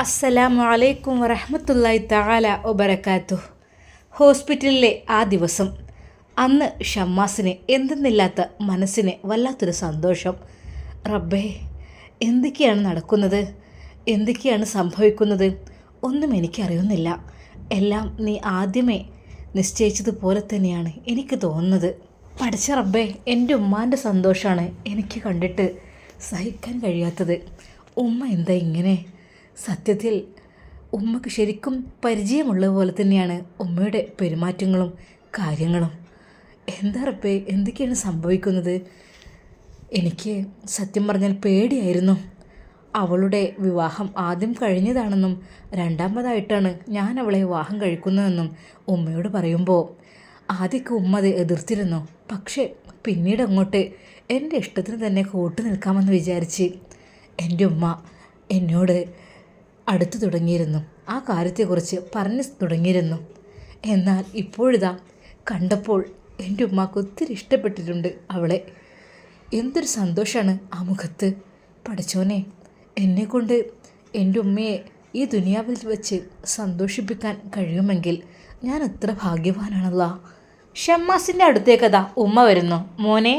അസ്സലാമു അലൈക്കും വറഹ്മത്തുള്ളാഹി തആല വബറകാതുഹു. ഹോസ്പിറ്റലിലെ ആ ദിവസം, അന്ന് ഷമ്മാസിന് എന്തെന്നില്ലാത്ത മനസ്സിന് വല്ലാത്തൊരു സന്തോഷം. റബ്ബേ, എന്തൊക്കെയാണ് നടക്കുന്നത്, എന്തൊക്കെയാണ് സംഭവിക്കുന്നത്, ഒന്നും എനിക്കറിയുന്നില്ല. എല്ലാം നീ ആദ്യമേ നിശ്ചയിച്ചതുപോലെ തന്നെയാണ് എനിക്ക് തോന്നുന്നത്. പഠിച്ച റബ്ബേ, എൻ്റെ ഉമ്മാൻ്റെ സന്തോഷമാണ് എനിക്ക് കണ്ടിട്ട് സഹിക്കാൻ കഴിയാത്തത്. ഉമ്മ എന്താ ഇങ്ങനെ? സത്യത്തിൽ ഉമ്മക്ക് ശരിക്കും പരിചയമുള്ള പോലെ തന്നെയാണ് ഉമ്മയുടെ പെരുമാറ്റങ്ങളും കാര്യങ്ങളും. എന്താ റബ്ബേ, എന്തൊക്കെയാണ് സംഭവിക്കുന്നത്? എനിക്ക് സത്യം പറഞ്ഞാൽ പേടിയായിരുന്നു. അവളുടെ വിവാഹം ആദ്യം കഴിഞ്ഞതാണെന്നും രണ്ടാമതായിട്ടാണ് ഞാൻ അവളെ വിവാഹം കഴിക്കുന്നതെന്നും ഉമ്മയോട് പറയുമ്പോൾ ആദ്യമൊക്കെ ഉമ്മ അത് എതിർത്തിരുന്നു. പക്ഷേ പിന്നീട് അങ്ങോട്ട് എൻ്റെ ഇഷ്ടത്തിന് തന്നെ കൂട്ടു നിൽക്കാമെന്ന് വിചാരിച്ച് എൻ്റെ ഉമ്മ എന്നോട് അടുത്തു തുടങ്ങിയിരുന്നു. ആ കാര്യത്തെക്കുറിച്ച് പറഞ്ഞു തുടങ്ങിയിരുന്നു. എന്നാൽ ഇപ്പോഴിതാ കണ്ടപ്പോൾ എൻ്റെ ഉമ്മാക്ക് ഒത്തിരി ഇഷ്ടപ്പെട്ടിട്ടുണ്ട് അവളെ. എന്തൊരു സന്തോഷമാണ് ആ മുഖത്ത്. പഠിച്ചോനെ, എന്നെക്കൊണ്ട് എൻ്റെ ഉമ്മയെ ഈ ദുനിയാവിൽ വെച്ച് സന്തോഷിപ്പിക്കാൻ കഴിയുമെങ്കിൽ ഞാൻ എത്ര ഭാഗ്യവാനാണല്ലോ. ഷമ്മാസിൻ്റെ അടുത്തേക്കതാ ഉമ്മ വരുന്നു. മോനെ,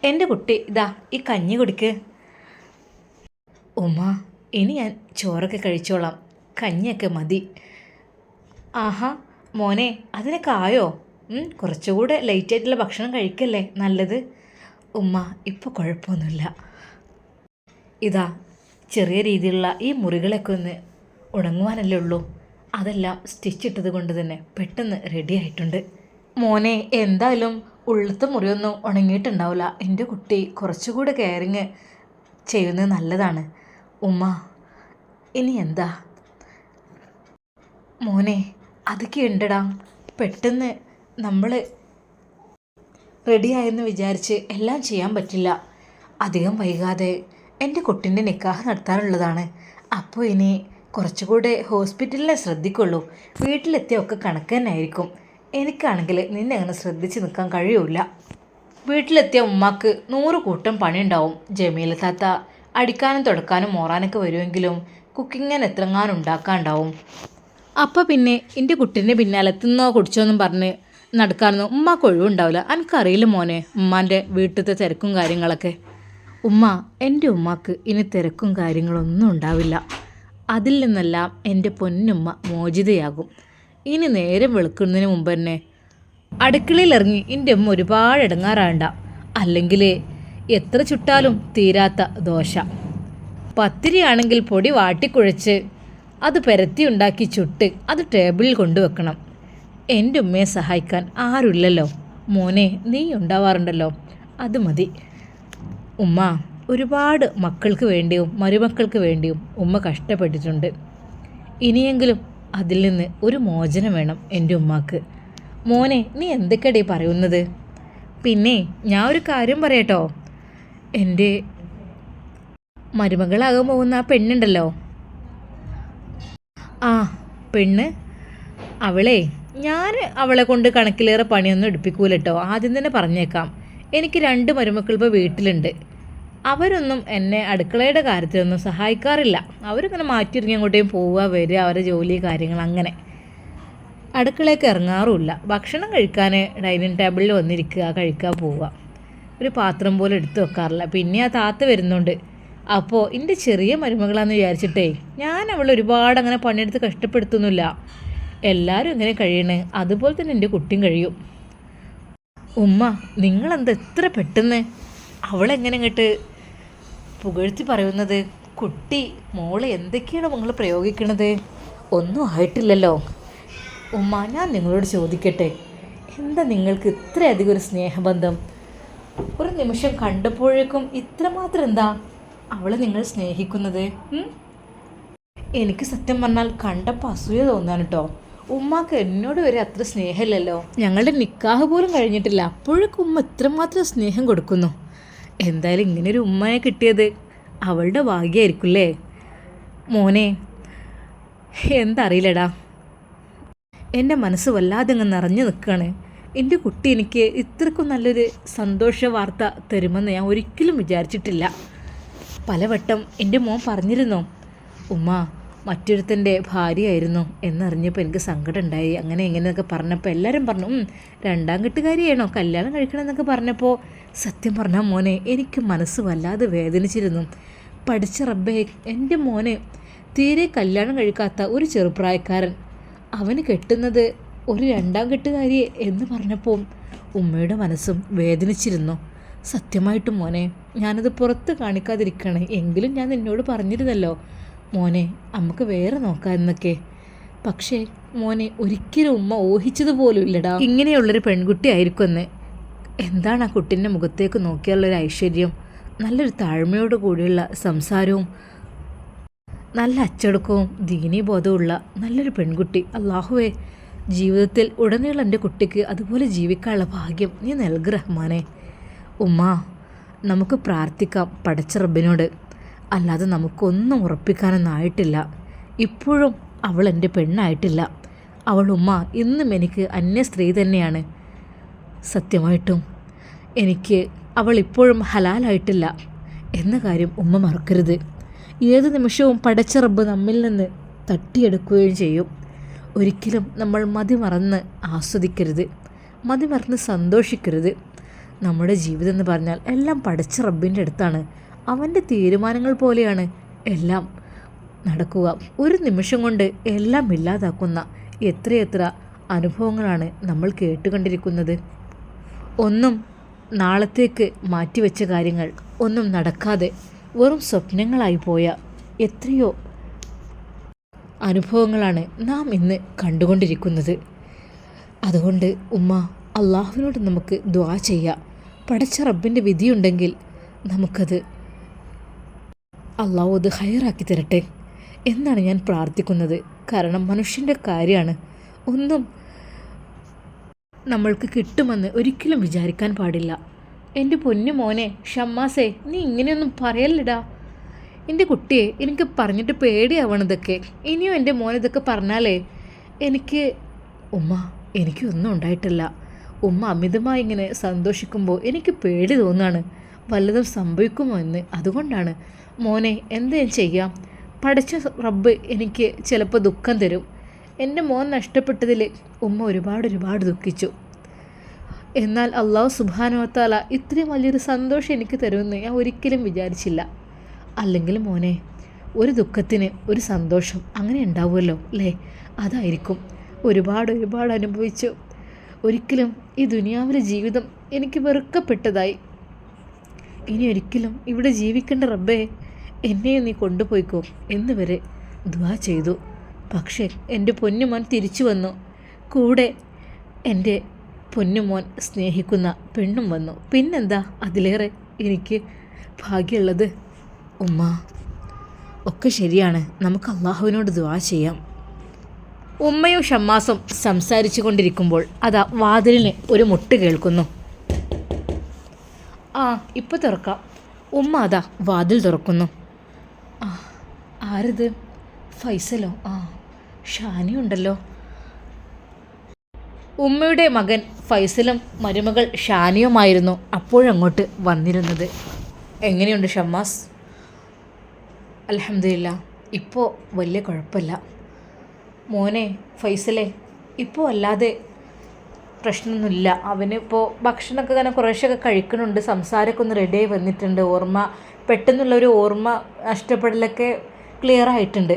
എൻ്റെ കുട്ടി, ഇതാ ഈ കഞ്ഞി കുടിക്ക്. ഉമ്മ, ഇനി ഞാൻ ചോറൊക്കെ കഴിച്ചോളാം, കഞ്ഞിയൊക്കെ മതി. ആഹാ മോനെ, അതിനൊക്കെ ആയോ? കുറച്ചുകൂടെ ലേറ്റായിട്ടുള്ള ഭക്ഷണം കഴിക്കല്ലേ നല്ലത്. ഉമ്മ, ഇപ്പോൾ കുഴപ്പമൊന്നുമില്ല. ഇതാ ചെറിയ രീതിയിലുള്ള ഈ മുറികളൊക്കെ ഒന്ന് ഉണങ്ങുവാനല്ലേ ഉള്ളൂ. അതെല്ലാം സ്റ്റിച്ചിട്ടത് കൊണ്ട് തന്നെ പെട്ടെന്ന് റെഡി ആയിട്ടുണ്ട്. മോനെ, എന്തായാലും ഉള്ളത്തെ മുറിയൊന്നും ഉണങ്ങിയിട്ടുണ്ടാവില്ല. എൻ്റെ കുട്ടി കുറച്ചുകൂടെ കെയറിങ് ചെയ്യുന്നത് നല്ലതാണ്. ഉമ്മ, ഇനി എന്താ മോനെ? അതൊക്കെ ഉണ്ടടാ. പെട്ടെന്ന് നമ്മൾ റെഡിയായെന്ന് വിചാരിച്ച് എല്ലാം ചെയ്യാൻ പറ്റില്ല. അധികം വൈകാതെ എൻ്റെ കുട്ടിൻ്റെ നിക്കാഹ് നടത്താനുള്ളതാണ്. അപ്പോൾ ഇനി കുറച്ചുകൂടെ ഹോസ്പിറ്റലിനെ ശ്രദ്ധിക്കുള്ളൂ. വീട്ടിലെത്തിയൊക്കെ കണക്ക് തന്നെ ആയിരിക്കും. എനിക്കാണെങ്കിൽ നിന്നെ അങ്ങനെ ശ്രദ്ധിച്ച് നിൽക്കാൻ കഴിയൂല. വീട്ടിലെത്തിയ ഉമ്മാക്ക് 100 കൂട്ടം പണിയുണ്ടാവും. ജമീല താത്ത അടിക്കാനും തുടക്കാനും മോറാനൊക്കെ വരുമെങ്കിലും കുക്കിങ്ങിന് എത്രങ്ങാനും ഉണ്ടാക്കാനുണ്ടാവും. അപ്പം പിന്നെ എൻ്റെ കുട്ടീൻ്റെ പിന്നാലെ തിന്നോ കുടിച്ചോന്നും പറഞ്ഞ് നടക്കാനൊന്നും ഉമ്മാക്ക് ഒഴിവുണ്ടാവില്ല. എനിക്കറിയില്ല മോനെ ഉമ്മാൻ്റെ വീട്ടിലത്തെ തിരക്കും കാര്യങ്ങളൊക്കെ. ഉമ്മ, എൻ്റെ ഉമ്മാക്ക് ഇനി തിരക്കും കാര്യങ്ങളൊന്നും ഉണ്ടാവില്ല. അതിൽ നിന്നെല്ലാം എൻ്റെ പൊന്നുമ്മ മോചിതയാകും. ഇനി നേരം വെളുക്കുന്നതിന് മുമ്പ് തന്നെ അടുക്കളയിൽ ഇറങ്ങി എൻ്റെ ഉമ്മ ഒരുപാട് ഇടങ്ങാറാണ്ട. അല്ലെങ്കിൽ എത്ര ചുട്ടാലും തീരാത്ത ദോശ. പത്തിരിയാണെങ്കിൽ പൊടി വാട്ടിക്കുഴച്ച് അത് പരത്തി ഉണ്ടാക്കി ചുട്ട് അത് ടേബിളിൽ കൊണ്ടുവെക്കണം. എൻ്റെ ഉമ്മയെ സഹായിക്കാൻ ആരുമില്ലല്ലോ. മോനെ, നീ ഉണ്ടാവാറുണ്ടല്ലോ, അത് മതി. ഉമ്മ, ഒരുപാട് മക്കൾക്ക് വേണ്ടിയും മരുമക്കൾക്ക് വേണ്ടിയും ഉമ്മ കഷ്ടപ്പെട്ടിട്ടുണ്ട്. ഇനിയെങ്കിലും അതിൽ നിന്ന് ഒരു മോചനം വേണം എൻ്റെ ഉമ്മാക്ക്. മോനെ, നീ എന്തൊക്കെയാടേ പറയുന്നത്? പിന്നെ ഞാൻ ഒരു കാര്യം പറയട്ടോ. എൻ്റെ മരുമകളാകാൻ പോകുന്ന ആ പെണ്ണുണ്ടല്ലോ, ആ പെണ്ണ്, ഞാൻ അവളെ കൊണ്ട് കണക്കിലേറെ പണിയൊന്നും എടുപ്പിക്കൂല കേട്ടോ. ആദ്യം തന്നെ പറഞ്ഞേക്കാം. എനിക്ക് 2 മരുമക്കൾ ഇപ്പോൾ വീട്ടിലുണ്ട്. അവരൊന്നും എന്നെ അടുക്കളയുടെ കാര്യത്തിലൊന്നും സഹായിക്കാറില്ല. അവരിങ്ങനെ മാറ്റിയിറങ്ങി അങ്ങോട്ടേയും പോവുക വരിക, അവരുടെ ജോലി കാര്യങ്ങൾ, അങ്ങനെ അടുക്കളയൊക്കെ ഇറങ്ങാറുമില്ല. ഭക്ഷണം കഴിക്കാൻ ഡൈനിങ് ടേബിളിൽ വന്നിരിക്കുക, കഴിക്കുക, പോവുക. ഒരു പാത്രം പോലും എടുത്തു വെക്കാറില്ല. പിന്നെ ആ താത്ത വരുന്നുണ്ട്. അപ്പോൾ എൻ്റെ ചെറിയ മരുമകളാന്ന് വിചാരിച്ചിട്ടേ ഞാൻ അവളെ ഒരുപാട് അങ്ങനെ പണിയെടുത്ത് കഷ്ടപ്പെടുത്തുന്നില്ല. എല്ലാവരും ഇങ്ങനെ കഴിയണേ, അതുപോലെ തന്നെ എൻ്റെ കുട്ടിയും കഴിയും. ഉമ്മ, നിങ്ങളെന്താ എത്ര പെട്ടെന്ന് അവളെങ്ങനെ ഇങ്ങോട്ട് പുകഴ്ത്തി പറയുന്നത്? കുട്ടി, മോളെ എന്തൊക്കെയാണ് നിങ്ങൾ പ്രയോഗിക്കണത്? ഒന്നും ആയിട്ടില്ലല്ലോ. ഉമ്മ, ഞാൻ നിങ്ങളോട് ചോദിക്കട്ടെ, എന്താ നിങ്ങൾക്ക് ഇത്രയധികം ഒരു സ്നേഹബന്ധം? ഒരു നിമിഷം കണ്ടപ്പോഴേക്കും ഇത്രമാത്രം എന്താ അവളെ നിങ്ങൾ സ്നേഹിക്കുന്നത്? എനിക്ക് സത്യം പറഞ്ഞാൽ കണ്ടപ്പോൾ അസൂയ തോന്നാൻ കേട്ടോ. ഉമ്മാക്ക് എന്നോട് വരെ അത്ര സ്നേഹമില്ലല്ലോ. ഞങ്ങളുടെ നിക്കാഹ് പോലും കഴിഞ്ഞിട്ടില്ല, അപ്പോഴേക്കും ഉമ്മ ഇത്രമാത്രം സ്നേഹം കൊടുക്കുന്നു. എന്തായാലും ഇങ്ങനൊരു ഉമ്മയെ കിട്ടിയത് അവളുടെ ഭാഗ്യമായിരിക്കുമല്ലേ. മോനെ, എന്തറിയില്ലടാ, എൻ്റെ മനസ്സ് വല്ലാതെ അങ്ങ് നിറഞ്ഞു നിൽക്കുകയാണ്. എൻ്റെ കുട്ടി എനിക്ക് ഇത്രക്കും നല്ലൊരു സന്തോഷ വാർത്ത തരുമെന്ന് ഞാൻ ഒരിക്കലും വിചാരിച്ചിട്ടില്ല. പലവട്ടം എൻ്റെ മോൻ പറഞ്ഞിരുന്നു, ഉമ്മ, മറ്റൊരുത്തൻ്റെ ഭാര്യയായിരുന്നു എന്നറിഞ്ഞപ്പോൾ എനിക്ക് സങ്കടം ഉണ്ടായി. അങ്ങനെ എങ്ങനെയൊക്കെ പറഞ്ഞപ്പോൾ എല്ലാവരും പറഞ്ഞു രണ്ടാം കെട്ടുകാരിയാണോ കല്യാണം കഴിക്കണമെന്നൊക്കെ പറഞ്ഞപ്പോൾ സത്യം പറഞ്ഞാൽ മോനെ എനിക്ക് മനസ്സ് വല്ലാതെ വേദനിച്ചിരുന്നു. പഠിച്ച റബ്ബേ, എൻ്റെ മോനെ തീരെ കല്യാണം കഴിക്കാത്ത ഒരു ചെറുപ്രായക്കാരൻ അവന് കെട്ടുന്നത് ഒരു രണ്ടാം കെട്ടുകാരിയെ എന്ന് പറഞ്ഞപ്പോൾ ഉമ്മയുടെ മനസ്സും വേദനിച്ചിരുന്നു. സത്യമായിട്ടും മോനെ ഞാനത് പുറത്ത് കാണിക്കാതിരിക്കണേ, എങ്കിലും ഞാൻ നിന്നോട് പറഞ്ഞിരുന്നല്ലോ മോനെ നമുക്ക് വേറെ നോക്കാം എന്നൊക്കെ. പക്ഷേ മോനെ ഒരിക്കലും ഉമ്മ ഊഹിച്ചതുപോലും ഇല്ലടാ ഇങ്ങനെയുള്ളൊരു പെൺകുട്ടി ആയിരിക്കുമെന്ന്. എന്താണ് ആ കുട്ടീൻ്റെ മുഖത്തേക്ക് നോക്കിയുള്ളൊരു ഐശ്വര്യം, നല്ലൊരു താഴ്മയോട് കൂടിയുള്ള സംസാരവും നല്ല അച്ചടക്കവും ദീനീബോധവുമുള്ള നല്ലൊരു പെൺകുട്ടി. അല്ലാഹുവേ, ജീവിതത്തിൽ ഉടനീളം എൻ്റെ കുട്ടിക്ക് അതുപോലെ ജീവിക്കാനുള്ള ഭാഗ്യം നീ നൽകു റഹ്മാനെ. ഉമ്മ, നമുക്ക് പ്രാർത്ഥിക്കാം പടച്ച റബ്ബിനോട്, അല്ലാതെ നമുക്കൊന്നും ഉറപ്പിക്കാനൊന്നും ആയിട്ടില്ല. ഇപ്പോഴും അവൾ എൻ്റെ പെണ്ണായിട്ടില്ല. അവൾ ഉമ്മ ഇന്നും എനിക്ക് അന്യ സ്ത്രീ തന്നെയാണ്. സത്യമായിട്ടും എനിക്ക് അവൾ ഇപ്പോഴും ഹലാലായിട്ടില്ല എന്ന കാര്യം ഉമ്മ മറക്കരുത്. ഏത് നിമിഷവും പടച്ച റബ്ബ് നമ്മിൽ നിന്ന് തട്ടിയെടുക്കുകയും ചെയ്യും. ഒരിക്കലും നമ്മൾ മതിമറന്ന് ആസ്വദിക്കരുത്, മതിമറന്ന് സന്തോഷിക്കരുത്. നമ്മുടെ ജീവിതം എന്ന് പറഞ്ഞാൽ എല്ലാം പടച്ച റബ്ബിൻ്റെ അടുത്താണ്. അവൻ്റെ തീരുമാനങ്ങൾ പോലെയാണ് എല്ലാം നടക്കുക. ഒരു നിമിഷം കൊണ്ട് എല്ലാം ഇല്ലാതാക്കുന്ന എത്രയെത്ര അനുഭവങ്ങളാണ് നമ്മൾ കേട്ടുകൊണ്ടിരിക്കുന്നത്. ഒന്നും നാളത്തേക്ക് മാറ്റിവെച്ച കാര്യങ്ങൾ ഒന്നും നടക്കാതെ വെറും സ്വപ്നങ്ങളായി പോയ എത്രയോ അനുഭവങ്ങളാണ് നാം ഇന്ന് കണ്ടുകൊണ്ടിരിക്കുന്നത്. അതുകൊണ്ട് ഉമ്മ, അള്ളാഹുവിനോട് നമുക്ക് ദുആ ചെയ്യാം. പടച്ച റബ്ബിൻ്റെ വിധിയുണ്ടെങ്കിൽ നമുക്കത് അള്ളാഹു അത് ഹൈറാക്കി തരട്ടെ എന്നാണ് ഞാൻ പ്രാർത്ഥിക്കുന്നത്. കാരണം മനുഷ്യൻ്റെ കാര്യമാണ്, ഒന്നും നമ്മൾക്ക് കിട്ടുമെന്ന് ഒരിക്കലും വിചാരിക്കാൻ പാടില്ല. എൻ്റെ പൊന്നു മോനെ ഷമ്മാസേ, നീ ഇങ്ങനെയൊന്നും പറയല്ലടാ. എൻ്റെ കുട്ടിയെ എനിക്ക് പറഞ്ഞിട്ട് പേടിയാവണതൊക്കെ. ഇനിയും എൻ്റെ മോനിതൊക്കെ പറഞ്ഞാലേ എനിക്ക് ഉമ്മ എനിക്കൊന്നും ഉണ്ടായിട്ടില്ല. ഉമ്മ അമിതമായി ഇങ്ങനെ സന്തോഷിക്കുമ്പോൾ എനിക്ക് പേടി തോന്നുകയാണ് വല്ലതും സംഭവിക്കുമോ എന്ന്. അതുകൊണ്ടാണ് മോനെ, എന്ത് ചെയ്യാം, പഠിച്ച റബ്ബ് എനിക്ക് ചിലപ്പോൾ ദുഃഖം തരും. എൻ്റെ മോൻ നഷ്ടപ്പെട്ടതിൽ ഉമ്മ ഒരുപാട് ദുഃഖിച്ചു. എന്നാൽ അള്ളാഹു സുബ്ഹാനഹു വ തആല ഇത്രയും വലിയൊരു സന്തോഷം എനിക്ക് തരുമെന്ന് ഞാൻ ഒരിക്കലും വിചാരിച്ചില്ല. അല്ലെങ്കിൽ മോനെ, ഒരു ദുഃഖത്തിന് ഒരു സന്തോഷം അങ്ങനെ ഉണ്ടാവുമല്ലോ അല്ലേ? അതായിരിക്കും. ഒരുപാട് അനുഭവിച്ചു. ഒരിക്കലും ഈ ദുനിയാവിലെ ജീവിതം എനിക്ക് വെറുക്കപ്പെട്ടതായി. ഇനി ഒരിക്കലും ഇവിടെ ജീവിക്കേണ്ട റബ്ബേ, എന്നെയും നീ കൊണ്ടുപോയിക്കോ എന്ന് വരെ ദുആ ചെയ്തു. പക്ഷേ എൻ്റെ പൊന്നുമോൻ തിരിച്ചു വന്നു. കൂടെ എൻ്റെ പൊന്നുമോൻ സ്നേഹിക്കുന്ന പെണ്ണും വന്നു. പിന്നെന്താ അതിലേറെ എനിക്ക് ഭാഗ്യമുള്ളത്? ഉമ്മ, ഒക്കെ ശരിയാണ്, നമുക്ക് അള്ളാഹുവിനോട് ദുആ ചെയ്യാം. ഉമ്മയും ഷമ്മാസും സംസാരിച്ചു കൊണ്ടിരിക്കുമ്പോൾ അതാ വാതിലിന് ഒരു മുട്ട് കേൾക്കുന്നു. ഇപ്പോൾ തുറക്കാം. ഉമ്മ അതാ വാതിൽ തുറക്കുന്നു. ആരിത്? ഫൈസലോ? ഷാനിയുണ്ടല്ലോ. ഉമ്മയുടെ മകൻ ഫൈസലും മരുമകൾ ഷാനിയുമായിരുന്നു അപ്പോഴങ്ങോട്ട് വന്നിരുന്നത്. എങ്ങനെയുണ്ട് ഷമ്മാസ്? അൽഹംദുലില്ലാ, ഇപ്പോൾ വലിയ കുഴപ്പമില്ല. മോനെ ഫൈസലെ, ഇപ്പോൾ അല്ലാതെ പ്രശ്നമൊന്നുമില്ല. അവനിപ്പോൾ ഭക്ഷണമൊക്കെ ഇങ്ങനെ കുറേശ്ശൊക്കെ കഴിക്കുന്നുണ്ട്. സംസാരമൊക്കെ ഒന്ന് റെഡിയായി വന്നിട്ടുണ്ട്. പെട്ടെന്നുള്ളൊരു ഓർമ്മ നഷ്ടപ്പെടലൊക്കെ ക്ലിയർ ആയിട്ടുണ്ട്.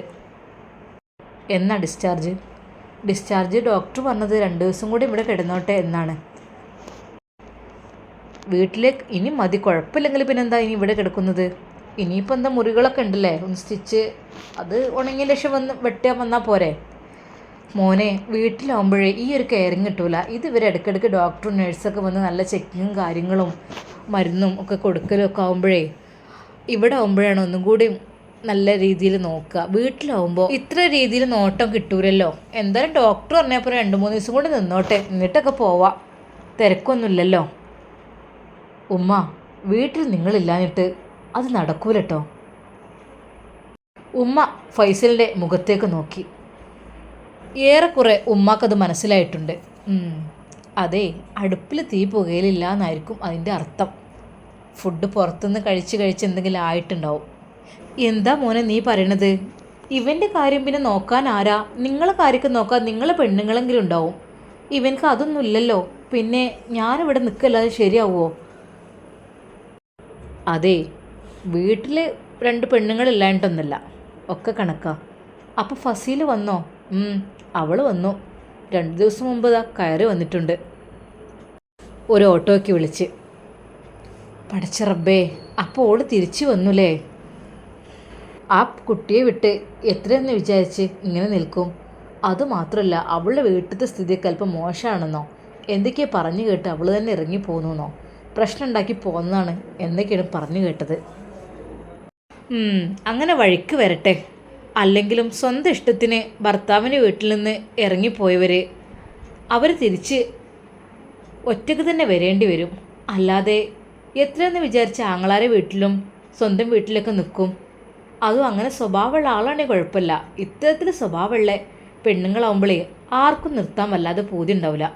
എന്നാ ഡിസ്ചാർജ് ഡോക്ടർ പറഞ്ഞത് 2 ദിവസം കൂടി ഇവിടെ കിടന്നോട്ടെ എന്നാണ്. വീട്ടിലേക്ക് ഇനി മതി, കുഴപ്പമില്ലെങ്കിൽ പിന്നെന്താ ഇനി ഇവിടെ കിടക്കുന്നത്? ഇനിയിപ്പോൾ എന്താ, മുറികളൊക്കെ ഉണ്ടല്ലേ, ഒന്ന് സ്റ്റിച്ച് അത് ഉണങ്ങിയ ലക്ഷം വെട്ടാൻ വന്നാൽ പോരെ? മോനെ, വീട്ടിലാവുമ്പോഴേ ഈ ഒരു കെയറിങ് കിട്ടൂല. ഇവർ ഇടയ്ക്കിടയ്ക്ക് ഡോക്ടറും നഴ്സൊക്കെ വന്ന് നല്ല ചെക്കിങ്ങും കാര്യങ്ങളും മരുന്നും ഒക്കെ കൊടുക്കലും ഒക്കെ ആകുമ്പോഴേ, ഇവിടെ ആകുമ്പോഴാണ് ഒന്നും കൂടി നല്ല രീതിയിൽ നോക്കുക. വീട്ടിലാവുമ്പോൾ ഇത്ര രീതിയിൽ നോട്ടം കിട്ടൂലല്ലോ. എന്തായാലും ഡോക്ടർ പറഞ്ഞപ്പോൾ 2-3 ദിവസം കൂടി നിന്നോട്ടെ, എന്നിട്ടൊക്കെ പോവാം, തിരക്കൊന്നുമില്ലല്ലോ. ഉമ്മ, വീട്ടിൽ നിങ്ങളില്ലാഞ്ഞിട്ട് അത് നടക്കൂലട്ടോ. ഉമ്മ ഫൈസലിൻ്റെ മുഖത്തേക്ക് നോക്കി. ഏറെക്കുറെ ഉമ്മാക്കത് മനസ്സിലായിട്ടുണ്ട്. അതെ, അടുപ്പിൽ തീ പുകയിലില്ല എന്നായിരിക്കും അതിൻ്റെ അർത്ഥം. ഫുഡ് പുറത്തുനിന്ന് കഴിച്ച് എന്തെങ്കിലും ആയിട്ടുണ്ടാവും. എന്താ മോനെ നീ പറയണത്? ഇവൻ്റെ കാര്യം പിന്നെ നോക്കാൻ ആരാ? നിങ്ങളെ കാര്യമൊക്കെ നോക്കാൻ നിങ്ങളെ പെണ്ണുങ്ങളെങ്കിലും ഉണ്ടാവും. ഇവൻക്ക് അതൊന്നും ഇല്ലല്ലോ. പിന്നെ ഞാനിവിടെ നിൽക്കല്ലാതെ ശരിയാവുമോ? അതെ, വീട്ടിൽ 2 പെണ്ണുങ്ങളില്ലായിട്ടൊന്നുമല്ല, ഒക്കെ കണക്കാ. അപ്പോൾ ഫസീൽ വന്നോ? അവൾ വന്നു. 2 ദിവസം മുമ്പ് കയറി വന്നിട്ടുണ്ട്. ഒരു ഓട്ടോയ്ക്ക് വിളിച്ച്. പടച്ച റബ്ബേ, അപ്പോൾ ഓള് തിരിച്ചു വന്നുല്ലേ? ആ കുട്ടിയെ വിട്ട് എത്രയെന്ന് വിചാരിച്ച് ഇങ്ങനെ നിൽക്കും? അതുമാത്രമല്ല, അവളുടെ വീട്ടിലത്തെ സ്ഥിതിയൊക്കെ അല്പം മോശമാണെന്നോ എന്തൊക്കെയോ പറഞ്ഞു കേട്ട് അവൾ തന്നെ ഇറങ്ങി പോന്നെന്നോ, പ്രശ്നം ഉണ്ടാക്കി പോന്നതാണ് എന്തൊക്കെയാണ് പറഞ്ഞു കേട്ടത്. അങ്ങനെ വഴിക്ക് വരട്ടെ. അല്ലെങ്കിലും സ്വന്തം ഇഷ്ടത്തിന് ഭർത്താവിൻ്റെ വീട്ടിൽ നിന്ന് ഇറങ്ങിപ്പോയവർ അവർ തിരിച്ച് ഒറ്റയ്ക്ക് തന്നെ വരേണ്ടി വരും. അല്ലാതെ എത്രയെന്ന് വിചാരിച്ച ആങ്ങളാരെ വീട്ടിലും സ്വന്തം വീട്ടിലൊക്കെ നിൽക്കും? അതും അങ്ങനെ സ്വഭാവമുള്ള ആളാണെങ്കിൽ കുഴപ്പമില്ല. ഇത്തരത്തിൽ സ്വഭാവമുള്ള പെണ്ണുങ്ങളാവുമ്പോഴേ ആർക്കും നിർത്താൻ വല്ലാതെ പൂതി ഉണ്ടാവില്ല.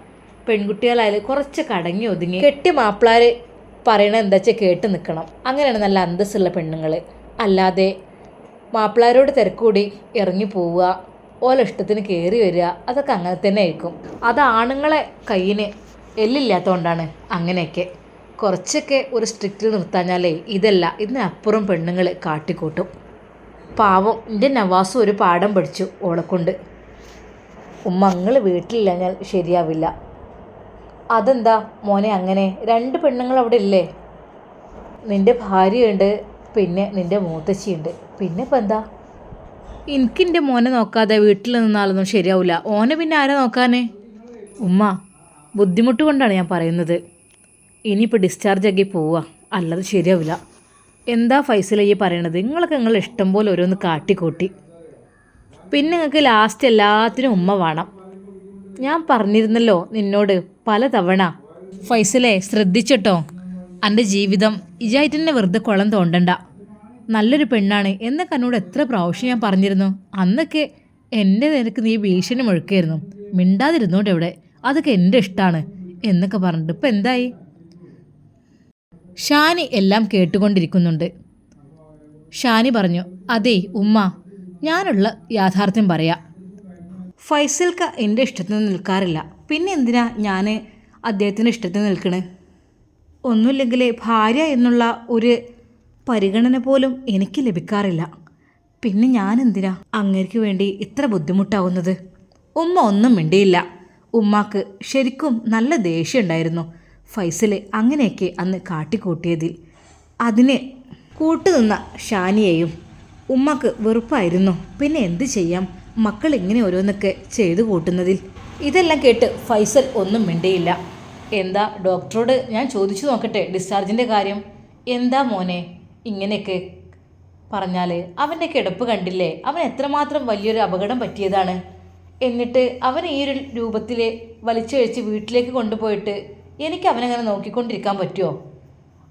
പെൺകുട്ടികളായാലും കുറച്ചൊക്കെ അടങ്ങി ഒതുങ്ങി കെട്ടി മാപ്പിളാർ പറയണത് എന്താ വെച്ചാൽ കേട്ട് നിൽക്കണം. അങ്ങനെയാണ് നല്ല അന്തസ്സുള്ള പെണ്ണുങ്ങൾ. അല്ലാതെ മാപ്പിളാരോട് തിരക്കൂടി ഇറങ്ങി പോവുക, ഓല ഇഷ്ടത്തിന് കയറി വരിക, അതൊക്കെ അങ്ങനെ തന്നെ ആയിരിക്കും. അത് ആണുങ്ങളെ കയ്യിന് എല്ലില്ലാത്തതുകൊണ്ടാണ് അങ്ങനെയൊക്കെ. കുറച്ചൊക്കെ ഒരു സ്ട്രിക്റ്റിൽ നിർത്താഞ്ഞാലേ ഇതല്ല ഇതിനപ്പുറം പെണ്ണുങ്ങൾ കാട്ടിക്കൂട്ടും. പാവം എൻ്റെ നവാസും ഒരു പാഠം പഠിച്ചു ഓളെക്കൊണ്ട്. നിങ്ങൾ വീട്ടിലില്ലാഞ്ഞാൽ ശരിയാവില്ല. അതെന്താ മോനെ അങ്ങനെ? 2 പെണ്ണുങ്ങൾ അവിടെ ഇല്ലേ? നിൻ്റെ ഭാര്യയുണ്ട്, പിന്നെ നിൻ്റെ മൂത്തച്ചിയുണ്ട്, പിന്നെ ഇപ്പം എന്താ? എനിക്കെൻ്റെ മോനെ നോക്കാതെ വീട്ടിൽ നിന്നാലൊന്നും ശരിയാവില്ല. ഓനെ പിന്നെ ആരാ നോക്കാൻ? ബുദ്ധിമുട്ട് കൊണ്ടാണ് ഞാൻ പറയുന്നത്. ഇനിയിപ്പോൾ ഡിസ്ചാർജ് ആക്കി പോവുക, അല്ലാതെ ശരിയാവില്ല. എന്താ ഫൈസൽ ഈ പറയണത്? നിങ്ങളൊക്കെ നിങ്ങളെ ഇഷ്ടം പോലെ ഓരോന്ന് കാട്ടിക്കൂട്ടി, പിന്നെ നിങ്ങൾക്ക് ലാസ്റ്റ് എല്ലാത്തിനും വേണം. ഞാൻ പറഞ്ഞിരുന്നല്ലോ നിന്നോട് പലതവണ. ഫൈസലെ ശ്രദ്ധിച്ചിട്ടോ, എൻ്റെ ജീവിതം ഇജായിട്ട് തന്നെ വെറുതെ കുളം തോണ്ടണ്ട. നല്ലൊരു പെണ്ണാണ് എന്നൊക്കെ എന്നോട് എത്ര പ്രാവശ്യം ഞാൻ പറഞ്ഞിരുന്നു. അന്നൊക്കെ എൻ്റെ നിനക്ക് നീ ഭീഷണി മുഴക്കായിരുന്നു. മിണ്ടാതിരുന്നോണ്ട് എവിടെ, അതൊക്കെ എൻ്റെ ഇഷ്ടമാണ് എന്നൊക്കെ പറഞ്ഞിട്ട് ഇപ്പം എന്തായി? ഷാനി എല്ലാം കേട്ടുകൊണ്ടിരിക്കുന്നുണ്ട്. ഷാനി പറഞ്ഞു, അതേ ഞാനുള്ള യാഥാർത്ഥ്യം പറയാം. ഫൈസൽക്ക എൻ്റെ ഇഷ്ടത്തിന് നിൽക്കാറില്ല. പിന്നെ എന്തിനാ ഞാൻ അദ്ദേഹത്തിൻ്റെ ഇഷ്ടത്തിന് നിൽക്കണേ? ഒന്നുമില്ലെങ്കിൽ ഭാര്യ എന്നുള്ള ഒരു പരിഗണന പോലും എനിക്ക് ലഭിക്കാറില്ല. പിന്നെ ഞാൻ എന്തിനാ അങ്ങേർക്ക് വേണ്ടി ഇത്ര ബുദ്ധിമുട്ടാവുന്നത്? ഒന്നും മിണ്ടിയില്ല. ഉമ്മാക്ക് ശരിക്കും നല്ല ദേഷ്യം ഉണ്ടായിരുന്നു ഫൈസൽ അങ്ങനെയൊക്കെ അന്ന് കാട്ടിക്കൂട്ടിയതിൽ. അതിന് കൂട്ടുനിന്ന ഷാനിയെയും ഉമ്മക്ക് വെറുപ്പായിരുന്നു. പിന്നെ എന്ത് ചെയ്യാം, മക്കൾ ഇങ്ങനെ ഓരോന്നൊക്കെ ചെയ്തു കൂട്ടുന്നതിൽ. ഇതെല്ലാം കേട്ട് ഫൈസൽ ഒന്നും മിണ്ടിയില്ല. എന്താ ഡോക്ടറോട് ഞാൻ ചോദിച്ചു നോക്കട്ടെ ഡിസ്ചാർജിൻ്റെ കാര്യം. എന്താ മോനെ ഇങ്ങനെയൊക്കെ പറഞ്ഞാൽ? അവൻ്റെ കിടപ്പ് കണ്ടില്ലേ? അവൻ എത്രമാത്രം വലിയൊരു അപകടം പറ്റിയതാണ്. എന്നിട്ട് അവൻ ഈ ഒരു രൂപത്തിൽ വലിച്ചഴിച്ച് വീട്ടിലേക്ക് കൊണ്ടുപോയിട്ട് എനിക്ക് അവനങ്ങനെ നോക്കിക്കൊണ്ടിരിക്കാൻ പറ്റുമോ?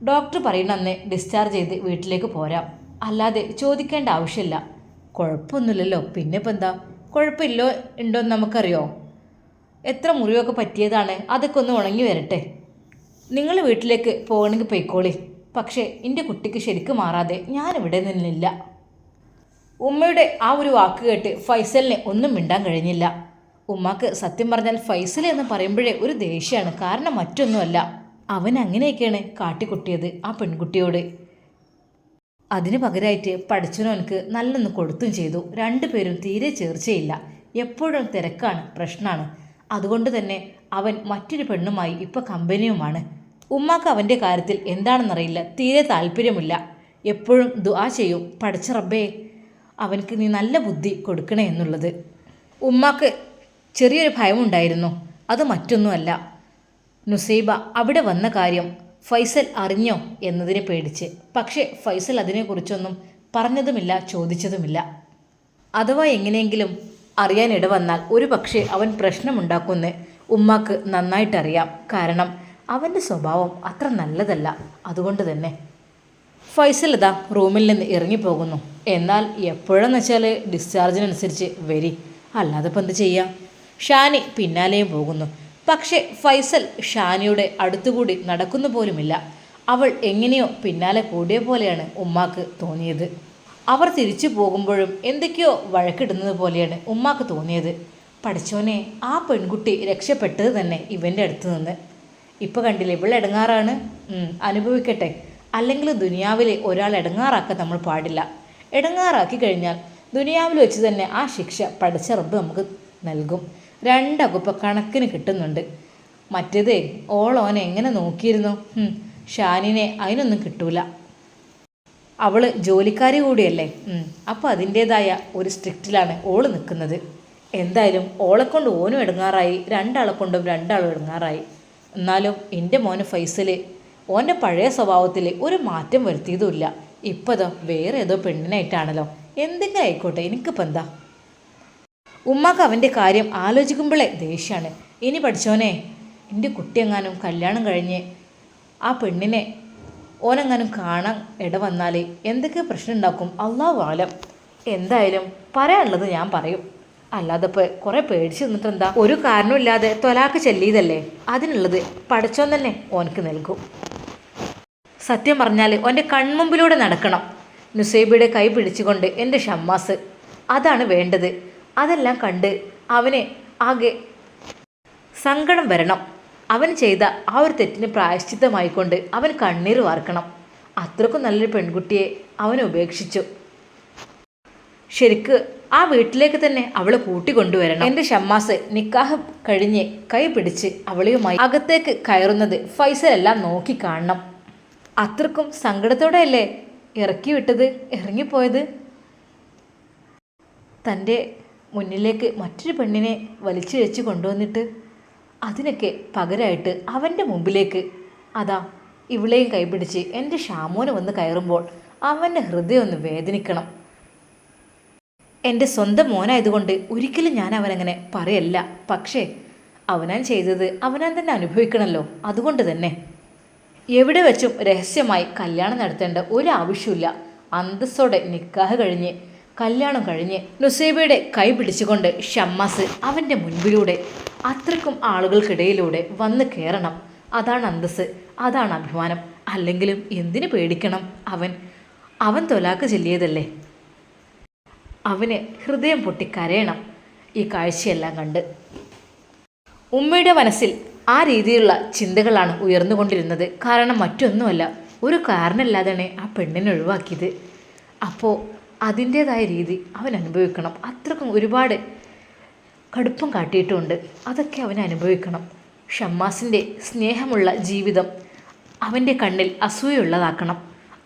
ഡോക്ടർ പറയുന്ന അന്ന് ഡിസ്ചാർജ് ചെയ്ത് വീട്ടിലേക്ക് പോരാം, അല്ലാതെ ചോദിക്കേണ്ട ആവശ്യമില്ല. കുഴപ്പമൊന്നുമില്ലല്ലോ, പിന്നെ ഇപ്പം എന്താ? കുഴപ്പമില്ലോ ഉണ്ടോ എന്ന് നമുക്കറിയോ? എത്ര മുറിവൊക്കെ പറ്റിയതാണ്, അതൊക്കെ ഒന്ന് ഉണങ്ങി വരട്ടെ. നിങ്ങൾ വീട്ടിലേക്ക് പോകണമെങ്കിൽ പൊയ്ക്കോളി. പക്ഷേ എൻ്റെ കുട്ടിക്ക് ശരിക്കും മാറാതെ ഞാനിവിടെ നിന്നില്ല. ഉമ്മയുടെ ആ ഒരു വാക്ക് കേട്ട് ഫൈസലിനെ ഒന്നും മിണ്ടാൻ കഴിഞ്ഞില്ല. ഉമ്മാക്ക് സത്യം പറഞ്ഞാൽ ഫൈസൽ എന്ന് പറയുമ്പോഴേ ഒരു ദേഷ്യമാണ്. കാരണം മറ്റൊന്നുമല്ല, അവൻ അങ്ങനെയൊക്കെയാണ് കാട്ടിക്കുട്ടിയത് ആ പെൺകുട്ടിയോട്. അതിന് പകരമായിട്ട് പഠിച്ചവനവനക്ക് നല്ലൊന്ന് കൊടുത്തും ചെയ്തു. 2 പേരും തീരെ ചേർച്ചയില്ല, എപ്പോഴും തിരക്കാണ്, പ്രശ്നമാണ്. അതുകൊണ്ട് തന്നെ അവൻ മറ്റൊരു പെണ്ണുമായി ഇപ്പോൾ കമ്പനിയുമാണ്. ഉമ്മാക്ക് അവൻ്റെ കാര്യത്തിൽ എന്താണെന്നറിയില്ല, തീരെ താല്പര്യമില്ല. എപ്പോഴും ദുആ ചെയ്യും, പഠിച്ച റബ്ബേ അവനക്ക് നീ നല്ല ബുദ്ധി കൊടുക്കണേ എന്നുള്ളത്. ഉമ്മാക്ക് ചെറിയൊരു ഭയമുണ്ടായിരുന്നു. അത് മറ്റൊന്നുമല്ല, നുസൈബ അവിടെ വന്ന കാര്യം ഫൈസൽ അറിഞ്ഞോ എന്നതിനെ പേടിച്ച്. പക്ഷേ ഫൈസൽ അതിനെക്കുറിച്ചൊന്നും പറഞ്ഞതുമില്ല, ചോദിച്ചതുമില്ല. അഥവാ എങ്ങനെയെങ്കിലും അറിയാനിട വന്നാൽ ഒരു പക്ഷേ അവൻ പ്രശ്നമുണ്ടാക്കുമെന്ന് ഉമ്മാക്ക് നന്നായിട്ടറിയാം. കാരണം അവൻ്റെ സ്വഭാവം അത്ര നല്ലതല്ല. അതുകൊണ്ട് തന്നെ ഫൈസൽ ഇതാ റൂമിൽ നിന്ന് ഇറങ്ങിപ്പോകുന്നു. എന്നാൽ എപ്പോഴെന്ന് വെച്ചാൽ ഡിസ്ചാർജിനനുസരിച്ച് വരി, അല്ലാതെ ഇപ്പം എന്ത് ചെയ്യാം? ഷാനി പിന്നാലെയും പോകുന്നു. പക്ഷേ ഫൈസൽ ഷാനിയുടെ അടുത്തുകൂടി നടക്കുന്നു പോലുമില്ല. അവൾ എങ്ങനെയോ പിന്നാലെ കൂടിയ പോലെയാണ് ഉമ്മാക്ക് തോന്നിയത്. അവർ തിരിച്ചു പോകുമ്പോഴും എന്തൊക്കെയോ വഴക്കിടുന്നത് പോലെയാണ് ഉമ്മാക്ക് തോന്നിയത്. പഠിച്ചോനെ, ആ പെൺകുട്ടി രക്ഷപ്പെട്ടത് തന്നെ ഇവൻ്റെ അടുത്ത് നിന്ന്. ഇപ്പോൾ കണ്ടില്ലേ, ഇവൾ ഇടങ്ങാറാണ്. അനുഭവിക്കട്ടെ. അല്ലെങ്കിൽ ദുനിയാവിൽ ഒരാൾ ഇടങ്ങാറാക്കാൻ നമ്മൾ പാടില്ല. ഇടങ്ങാറാക്കി കഴിഞ്ഞാൽ ദുനിയാവിൽ വെച്ച് തന്നെ ആ ശിക്ഷ പഠിച്ച റബ്ബ് നമുക്ക് നൽകും. രണ്ടകുപ്പ കണക്കിന് കിട്ടുന്നുണ്ട്. മറ്റേതേ ഓളോനെ എങ്ങനെ നോക്കിയിരുന്നു. ഷാനിനെ അതിനൊന്നും കിട്ടൂല. അവൾ ജോലിക്കാരി കൂടിയല്ലേ. അപ്പോൾ അതിൻ്റേതായ ഒരു സ്ട്രിക്റ്റിലാണ് ഓള് നിൽക്കുന്നത്. എന്തായാലും ഓളെക്കൊണ്ട് ഓനും ഇടങ്ങാറായി, രണ്ടാളെ കൊണ്ടും രണ്ടാളും ഇടങ്ങാറായി. എന്നാലും എൻ്റെ മോന് ഫൈസൽ ഓൻ്റെ പഴയ സ്വഭാവത്തിൽ ഒരു മാറ്റം വരുത്തിയതുമില്ല. ഇപ്പതോ വേറെ ഏതോ പെണ്ണിനായിട്ടാണല്ലോ. എന്തെങ്കിലും ആയിക്കോട്ടെ, എനിക്കിപ്പോൾ എന്താ. ഉമ്മാക്ക് അവൻ്റെ കാര്യം ആലോചിക്കുമ്പോഴേ ദേഷ്യമാണ്. ഇനി പഠിച്ചോനെ, എൻ്റെ കുട്ടിയെങ്ങാനും കല്യാണം കഴിഞ്ഞ് ആ പെണ്ണിനെ ഓനെങ്ങാനും കാണാൻ ഇടവന്നാൽ എന്തൊക്കെ പ്രശ്നം ഉണ്ടാക്കും അല്ലാഹു ആലം. എന്തായാലും പറയാനുള്ളത് ഞാൻ പറയും. അല്ലാതെ ഇപ്പോൾ കുറേ പേടിച്ച് നിന്നിട്ട് എന്താ. ഒരു കാരണമില്ലാതെ തൊലാക്ക് ചെല്ലിയതല്ലേ, അതിനുള്ളത് പഠിച്ചോൻ തന്നെ ഓനക്ക് നൽകും. സത്യം പറഞ്ഞാൽ ഓൻ്റെ കൺമുമ്പിലൂടെ നടക്കണം നുസൈബയുടെ കൈ പിടിച്ചുകൊണ്ട് എൻ്റെ ഷമ്മാസ്. അതാണ് വേണ്ടത്. അതെല്ലാം കണ്ട് അവന് ആകെ സങ്കടം വരണം. അവൻ ചെയ്ത ആ ഒരു തെറ്റിന് പ്രായശ്ചിത്തമായിക്കൊണ്ട് അവൻ കണ്ണീർ വാർക്കണം. അത്രക്കും നല്ലൊരു പെൺകുട്ടിയെ അവൻ ഉപേക്ഷിച്ചു. ശരിക്ക് ആ വീട്ടിലേക്ക് തന്നെ അവളെ കൂട്ടിക്കൊണ്ടുവരണം. എൻ്റെ ഷമ്മാസ് നിക്കാഹ് കഴിഞ്ഞ് കൈ പിടിച്ച് അവളെയുമായി അകത്തേക്ക് കയറുന്നത് ഫൈസലെല്ലാം നോക്കി കാണണം. അത്രക്കും സങ്കടത്തോടെയല്ലേ ഇറക്കി വിട്ടത്, ഇറങ്ങിപ്പോയത്. തൻ്റെ മുന്നിലേക്ക് മറ്റൊരു പെണ്ണിനെ വലിച്ചു വെച്ച് കൊണ്ടുവന്നിട്ട് അതിനൊക്കെ പകരമായിട്ട് അവൻ്റെ മുമ്പിലേക്ക് അതാ ഇവളെയും കൈപിടിച്ച് എൻ്റെ ഷാമോന് വന്ന് കയറുമ്പോൾ അവൻ്റെ ഹൃദയം ഒന്ന് വേദനിക്കണം. എൻ്റെ സ്വന്തം മോനായതുകൊണ്ട് ഒരിക്കലും ഞാൻ അവനങ്ങനെ പറയല്ല. പക്ഷേ അവനാൻ ചെയ്തത് അവനാൻ തന്നെ അനുഭവിക്കണമല്ലോ. അതുകൊണ്ട് തന്നെ എവിടെ വെച്ചും രഹസ്യമായി കല്യാണം നടത്തേണ്ട ഒരു ആവശ്യമില്ല. അന്തസ്സോടെ നിക്കാഹ് കഴിഞ്ഞ് കല്യാണം കഴിഞ്ഞ് നുസൈബയുടെ കൈ പിടിച്ചുകൊണ്ട് ഷമ്മാസ് അവൻ്റെ മുൻപിലൂടെ അത്രക്കും ആളുകൾക്കിടയിലൂടെ വന്ന് കയറണം. അതാണ് അന്തസ്സ്, അതാണ് അഭിമാനം. അല്ലെങ്കിലും എന്തിനു പേടിക്കണം. അവൻ തൊലാക്ക് ചെല്ലിയതല്ലേ. അവന് ഹൃദയം പൊട്ടിക്കരയണം ഈ കാഴ്ചയെല്ലാം കണ്ട്. ഉമ്മയുടെ മനസ്സിൽ ആ രീതിയിലുള്ള ചിന്തകളാണ് ഉയർന്നുകൊണ്ടിരുന്നത്. കാരണം മറ്റൊന്നുമല്ല, ഒരു കാരണമില്ലാതെയാണ് ആ പെണ്ണിനെ ഒഴിവാക്കിയത്. അപ്പോൾ അതിൻ്റേതായ രീതി അവൻ അനുഭവിക്കണം. അത്രക്കും ഒരുപാട് കടുപ്പം കാട്ടിയിട്ടുമുണ്ട്. അതൊക്കെ അവൻ അനുഭവിക്കണം. ഷമ്മാസിൻ്റെ സ്നേഹമുള്ള ജീവിതം അവൻ്റെ കണ്ണിൽ അസൂയുള്ളതാക്കണം.